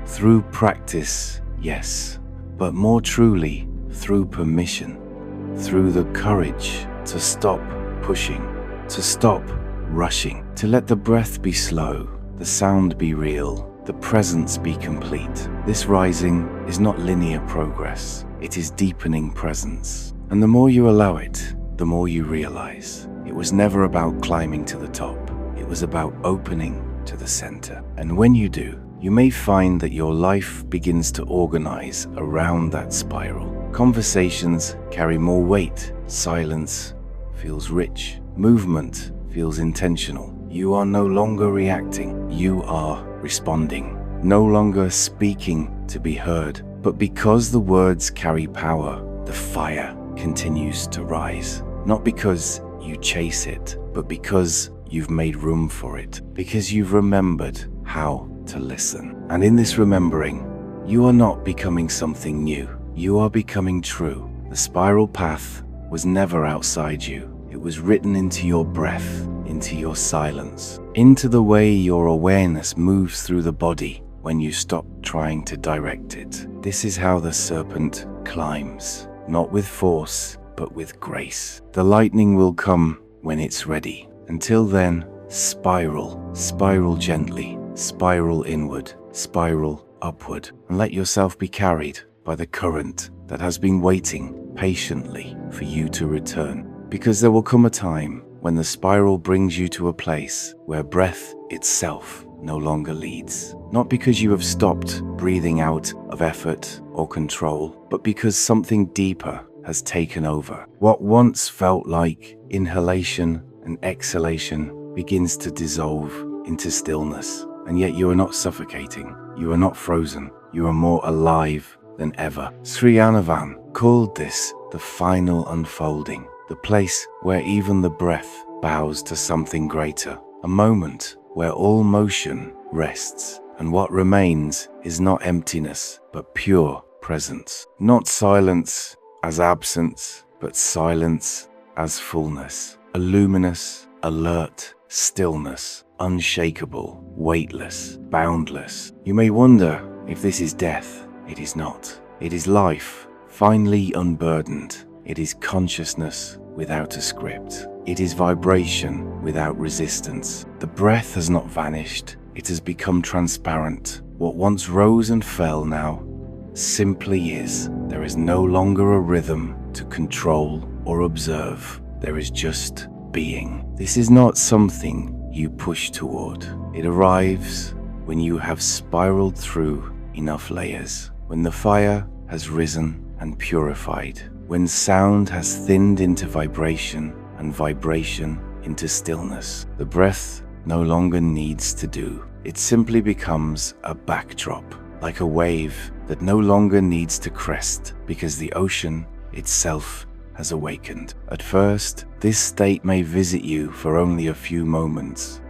Through practice, yes, but more truly, through permission, through the courage to stop pushing, to stop rushing, to let the breath be slow, the sound be real, the presence be complete. This rising is not linear progress, it is deepening presence. And the more you allow it, the more you realize it was never about climbing to the top, it was about opening to the center. And when you do, you may find that your life begins to organize around that spiral. Conversations carry more weight, silence feels rich, movement feels intentional. You are no longer reacting, you are responding. No longer speaking to be heard, but because the words carry power, the fire continues to rise. Not because you chase it, but because you've made room for it, because you've remembered how to listen. And in this remembering, you are not becoming something new, you are becoming true. The spiral path was never outside you. It was written into your breath, into your silence, into the way your awareness moves through the body when you stop trying to direct it. This is how the serpent climbs, not with force, but with grace. The lightning will come when it's ready. Until then, spiral gently, spiral inward, spiral upward, and let yourself be carried by the current that has been waiting patiently for you to return. Because there will come a time when the spiral brings you to a place where breath itself no longer leads. Not because you have stopped breathing out of effort or control, but because something deeper has taken over. What once felt like inhalation and exhalation begins to dissolve into stillness. And yet you are not suffocating. You are not frozen. You are more alive than ever. Sri Anirvan called this the final unfolding, the place where even the breath bows to something greater, a moment where all motion rests, and what remains is not emptiness, but pure presence. Not silence as absence, but silence as fullness. A luminous, alert stillness, unshakable, weightless, boundless. You may wonder if this is death. It is not. It is life, finally unburdened. It is consciousness without a script. It is vibration without resistance. The breath has not vanished. It has become transparent. What once rose and fell now simply is. There is no longer a rhythm to control or observe. There is just being. This is not something you push toward. It arrives when you have spiraled through enough layers, when the fire has risen and purified, when sound has thinned into vibration and vibration into stillness. The breath no longer needs to do. It simply becomes a backdrop, like a wave that no longer needs to crest because the ocean itself has awakened. At first, this state may visit you for only a few moments,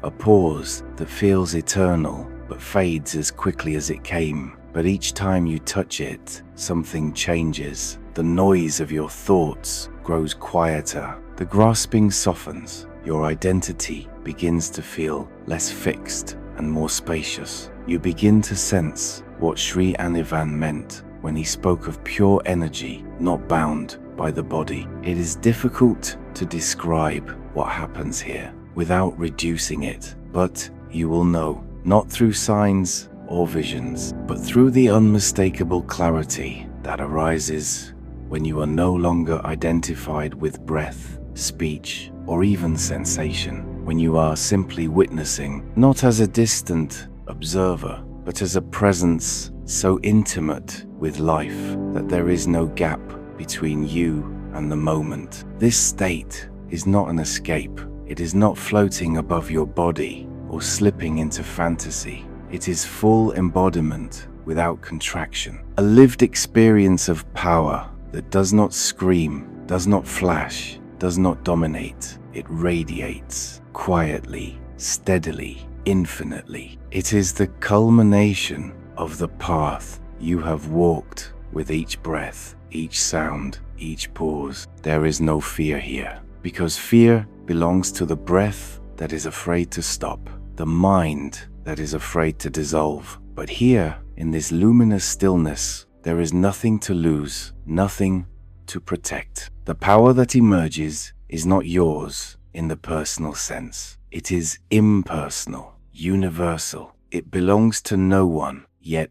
a pause that feels eternal but fades as quickly as it came. But each time you touch it, something changes. The noise of your thoughts grows quieter. The grasping softens. Your identity begins to feel less fixed and more spacious. You begin to sense what Sri Anirvan meant when he spoke of pure energy, not bound by the body. It is difficult to describe what happens here without reducing it, but you will know, not through signs or visions, but through the unmistakable clarity that arises when you are no longer identified with breath, speech, or even sensation, when you are simply witnessing, not as a distant observer, but as a presence so intimate with life that there is no gap between you and the moment. This state is not an escape. It is not floating above your body or slipping into fantasy. It is full embodiment without contraction. A lived experience of power that does not scream, does not flash, does not dominate. It radiates quietly, steadily, infinitely. It is the culmination of the path you have walked with each breath, each sound, each pause. There is no fear here, because fear belongs to the breath that is afraid to stop, the mind that is afraid to dissolve. But here, in this luminous stillness, there is nothing to lose, nothing to protect. The power that emerges is not yours in the personal sense. It is impersonal, universal. It belongs to no one, yet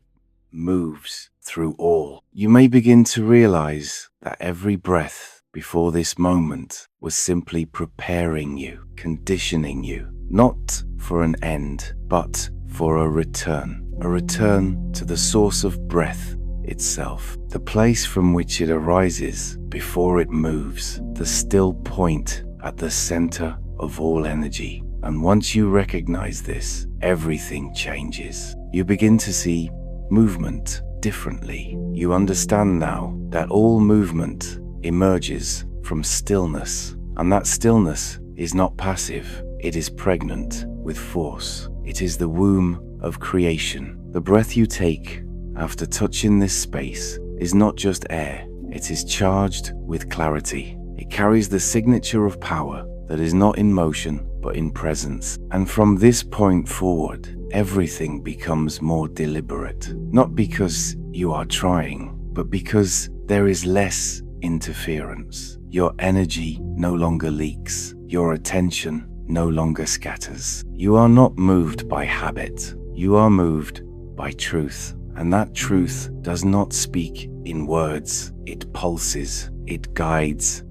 moves through all. You may begin to realize that every breath before this moment was simply preparing you, conditioning you, not for an end, but for a return to the source of breath itself, the place from which it arises before it moves, the still point at the center of all energy. And once you recognize this, everything changes. You begin to see movement differently. You understand now that all movement emerges from stillness, and that stillness is not passive. It is pregnant with force. It is the womb of creation. The breath you take after touching this space is not just air, it is charged with clarity. It carries the signature of power that is not in motion, but in presence. And from this point forward, everything becomes more deliberate. Not because you are trying, but because there is less interference. Your energy no longer leaks. Your attention no longer scatters. You are not moved by habit. You are moved by truth. And that truth does not speak in words. It pulses. It guides.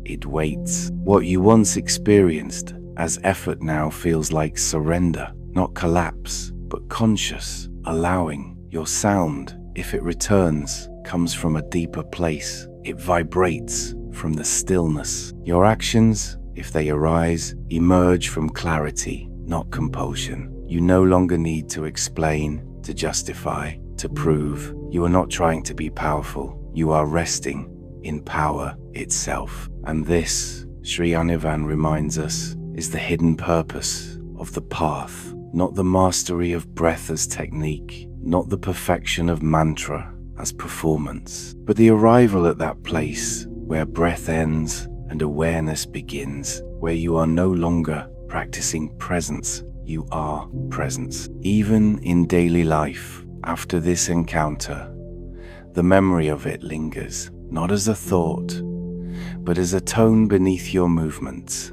It waits. What you once experienced as effort now feels like surrender, not collapse, but conscious, allowing. Your sound, if it returns, comes from a deeper place. It vibrates from the stillness. Your actions, if they arise, emerge from clarity, not compulsion. You no longer need to explain, to justify, to prove. You are not trying to be powerful. You are resting in power itself. And this, Sri Anirvan reminds us, is the hidden purpose of the path, not the mastery of breath as technique, not the perfection of mantra as performance, but the arrival at that place where breath ends and awareness begins, where you are no longer practicing presence, you are presence. Even in daily life, after this encounter, the memory of it lingers, not as a thought, but as a tone beneath your movements.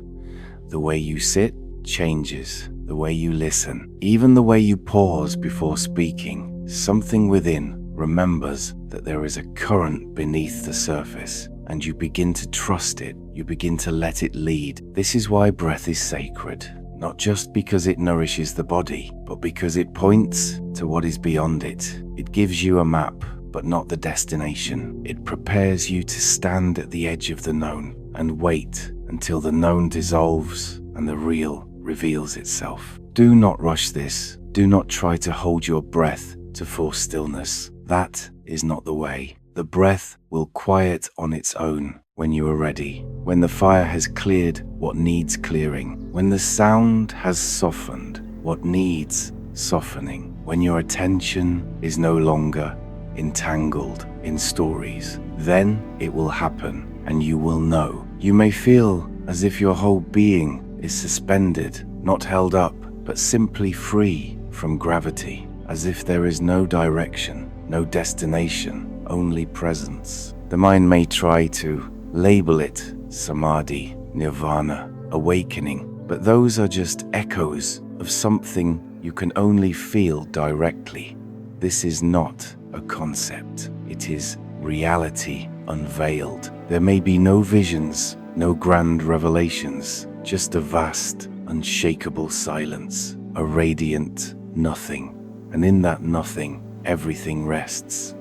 The way you sit changes, the way you listen, even the way you pause before speaking. Something within remembers that there is a current beneath the surface, and you begin to trust it. You begin to let it lead. This is why breath is sacred, not just because it nourishes the body, but because it points to what is beyond it. It gives you a map, but not the destination. It prepares you to stand at the edge of the known and wait until the known dissolves and the real reveals itself. Do not rush this. Do not try to hold your breath to force stillness. That is not the way. The breath will quiet on its own when you are ready, when the fire has cleared what needs clearing, when the sound has softened what needs softening, when your attention is no longer entangled in stories. Then it will happen and you will know. You may feel as if your whole being is suspended, not held up, but simply free from gravity, as if there is no direction, no destination, only presence. The mind may try to label it samadhi, nirvana, awakening, but those are just echoes of something you can only feel directly. This is not a concept. It is reality unveiled. There may be no visions, no grand revelations, just a vast, unshakable silence, a radiant nothing. And in that nothing, everything rests.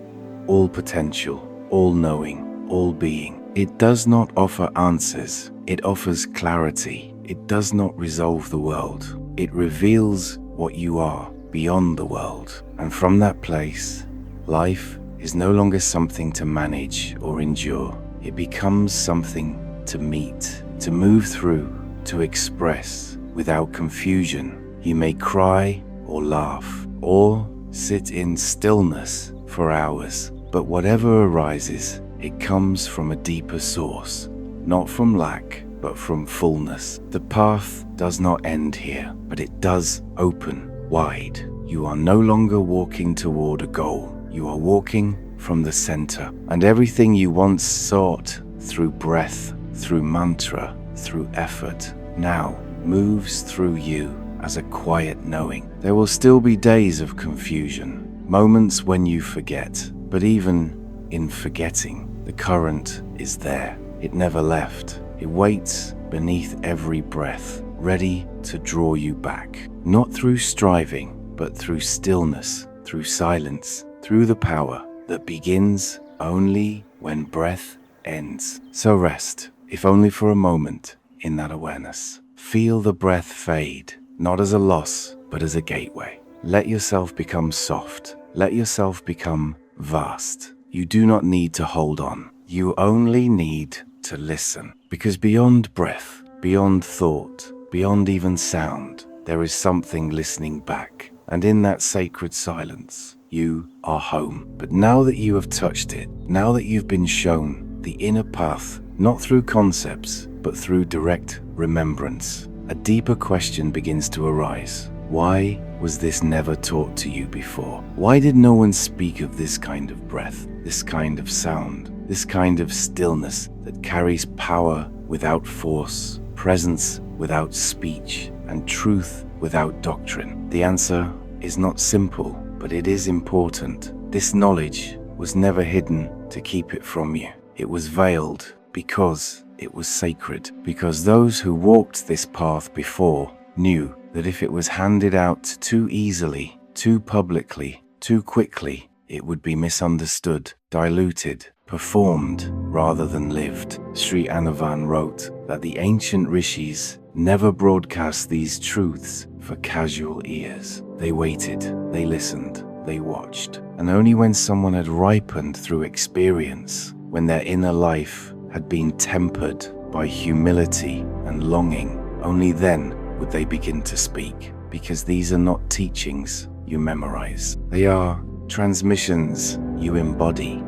All potential, all knowing, all being. It does not offer answers. It offers clarity. It does not resolve the world. It reveals what you are beyond the world. And from that place, life is no longer something to manage or endure. It becomes something to meet, to move through, to express without confusion. You may cry or laugh or sit in stillness for hours, but whatever arises, it comes from a deeper source, not from lack, but from fullness. The path does not end here, but it does open wide. You are no longer walking toward a goal. You are walking from the center, and everything you once sought through breath, through mantra, through effort, now moves through you as a quiet knowing. There will still be days of confusion, moments when you forget, but even in forgetting, the current is there. It never left. It waits beneath every breath, ready to draw you back, not through striving, but through stillness, through silence, through the power that begins only when breath ends. So rest, if only for a moment, in that awareness. Feel the breath fade, not as a loss, but as a gateway. Let yourself become soft. Let yourself become vast. You do not need to hold on. You only need to listen. Because beyond breath, beyond thought, beyond even sound, there is something listening back. And in that sacred silence, you are home. But now that you have touched it, now that you've been shown the inner path, not through concepts, but through direct remembrance, a deeper question begins to arise. Why was this never taught to you before? Why did no one speak of this kind of breath, this kind of sound, this kind of stillness that carries power without force, presence without speech, and truth without doctrine? The answer is not simple, but it is important. This knowledge was never hidden to keep it from you. It was veiled because it was sacred, because those who walked this path before knew that if it was handed out too easily, too publicly, too quickly, it would be misunderstood, diluted, performed rather than lived. Sri Anirvan wrote that the ancient rishis never broadcast these truths for casual ears. They waited, they listened, they watched. And only when someone had ripened through experience, when their inner life had been tempered by humility and longing, only then would they begin to speak. Because these are not teachings you memorize. They are transmissions you embody.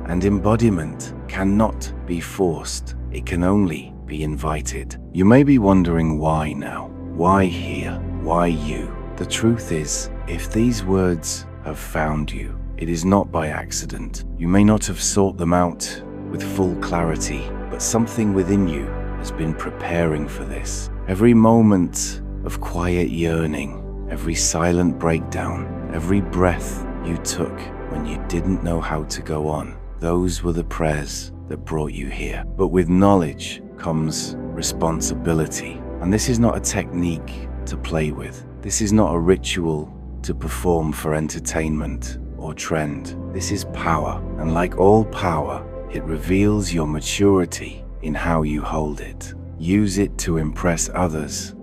And embodiment cannot be forced. It can only be invited. You may be wondering why now? Why here? Why you? The truth is, if these words have found you, it is not by accident. You may not have sought them out with full clarity, but something within you has been preparing for this. Every moment of quiet yearning, every silent breakdown, every breath you took when you didn't know how to go on, those were the prayers that brought you here. But with knowledge comes responsibility. And this is not a technique to play with. This is not a ritual to perform for entertainment or trend. This is power. And like all power, it reveals your maturity in how you hold it. Use it to impress others,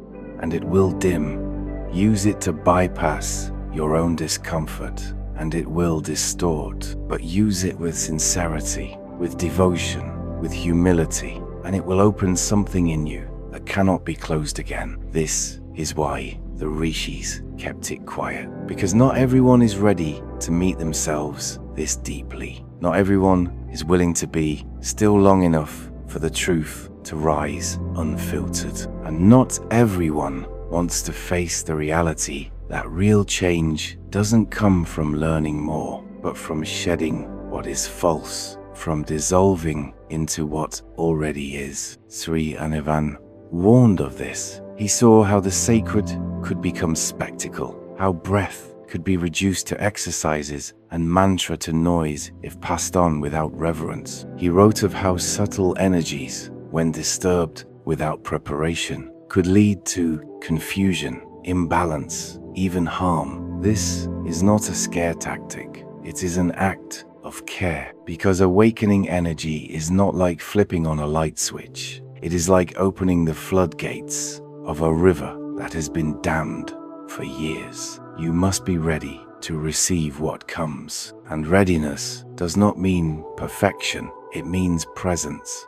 and it will dim. Use it to bypass your own discomfort, and it will distort. But use it with sincerity, with devotion, with humility, and it will open something in you that cannot be closed again. This is why the rishis kept it quiet, because not everyone is ready to meet themselves this deeply. Not everyone is willing to be still long enough for the truth to rise unfiltered. And not everyone wants to face the reality that real change doesn't come from learning more, but from shedding what is false, from dissolving into what already is. Sri Anirvan warned of this. He saw how the sacred could become spectacle, how breath could be reduced to exercises and mantra to noise if passed on without reverence. He wrote of how subtle energies, when disturbed without preparation, could lead to confusion, imbalance, even harm. This is not a scare tactic. It is an act of care, because awakening energy is not like flipping on a light switch. It is like opening the floodgates of a river that has been dammed for years. You must be ready to receive what comes. And readiness does not mean perfection. It means presence,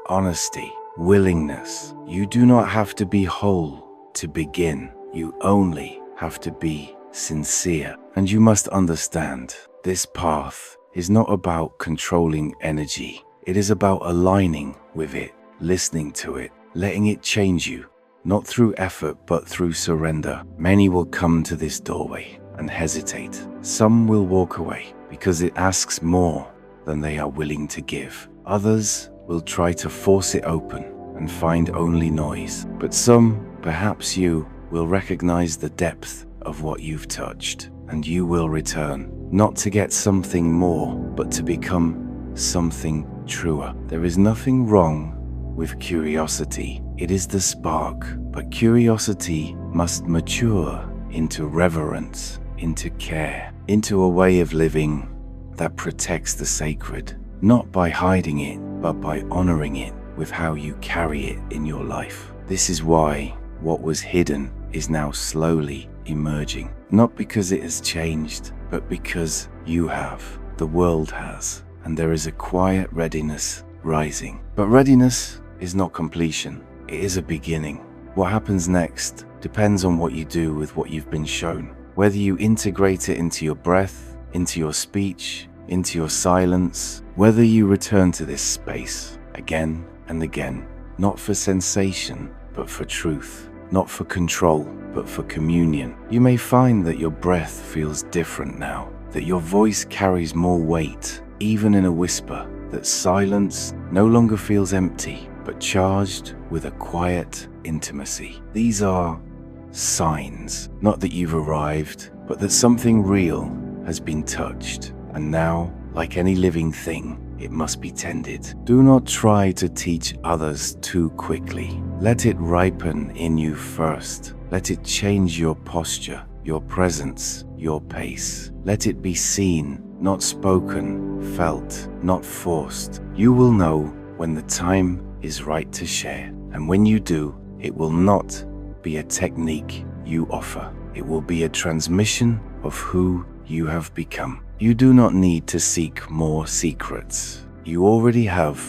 honesty, willingness. You do not have to be whole to begin. You only have to be sincere. And you must understand, this path is not about controlling energy. It is about aligning with it, listening to it, letting it change you, not through effort, but through surrender. Many will come to this doorway and hesitate. Some will walk away because it asks more than they are willing to give. Others will try to force it open and find only noise. But some, perhaps you, will recognize the depth of what you've touched, and you will return, not to get something more, but to become something truer. There is nothing wrong with curiosity. It is the spark, but curiosity must mature into reverence, into care, into a way of living that protects the sacred, not by hiding it, but by honoring it with how you carry it in your life. This is why what was hidden is now slowly emerging, not because it has changed, but because you have, the world has, and there is a quiet readiness rising. But readiness is not completion, it is a beginning. What happens next depends on what you do with what you've been shown, whether you integrate it into your breath, into your speech, into your silence, whether you return to this space again and again, not for sensation, but for truth, not for control, but for communion. You may find that your breath feels different now, that your voice carries more weight, even in a whisper, that silence no longer feels empty, but charged with a quiet intimacy. These are signs, not that you've arrived, but that something real has been touched, and now, like any living thing, it must be tended. Do not try to teach others too quickly. Let it ripen in you first. Let it change your posture, your presence, your pace. Let it be seen, not spoken, felt, not forced. You will know when the time is right to share, and when you do, it will not be a technique you offer. It will be a transmission of who you have become. You do not need to seek more secrets. You already have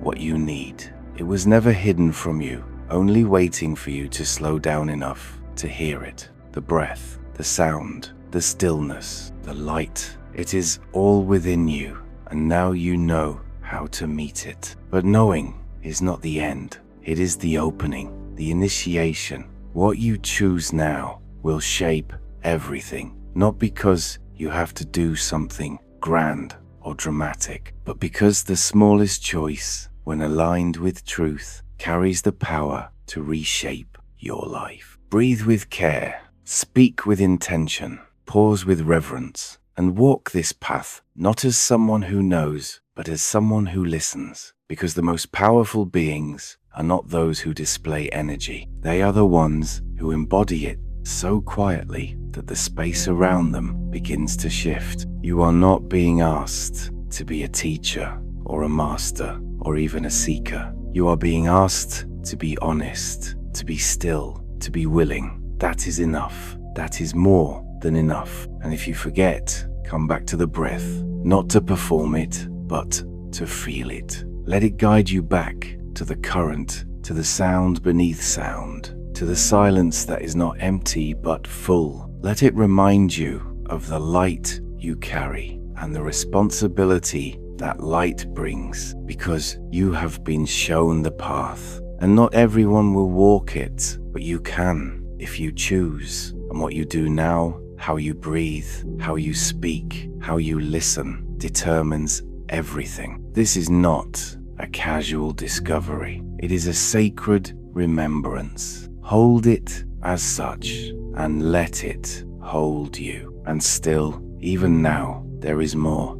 what you need. It was never hidden from you, only waiting for you to slow down enough to hear it. The breath, the sound, the stillness, the light. It is all within you, and now you know how to meet it. But knowing is not the end. It is the opening, the initiation. What you choose now will shape everything, not because you have to do something grand or dramatic, but because the smallest choice, when aligned with truth, carries the power to reshape your life. Breathe with care, speak with intention, pause with reverence, and walk this path not as someone who knows, but as someone who listens, because the most powerful beings are not those who display energy. They are the ones who embody it so quietly that the space around them begins to shift. You are not being asked to be a teacher or a master or even a seeker. You are being asked to be honest, to be still, to be willing. That is enough. That is more than enough. And if you forget, come back to the breath, not to perform it, but to feel it. Let it guide you back to the current, to the sound beneath sound, to the silence that is not empty but full. Let it remind you of the light you carry and the responsibility that light brings, because you have been shown the path, and not everyone will walk it, but you can if you choose. And what you do now, how you breathe, how you speak, how you listen, determines everything. This is not a casual discovery. It is a sacred remembrance. Hold it as such and let it hold you. And still, even now, there is more.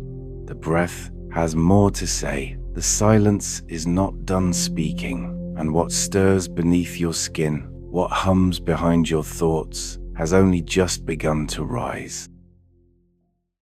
The breath has more to say. The silence is not done speaking, and what stirs beneath your skin, what hums behind your thoughts, has only just begun to rise.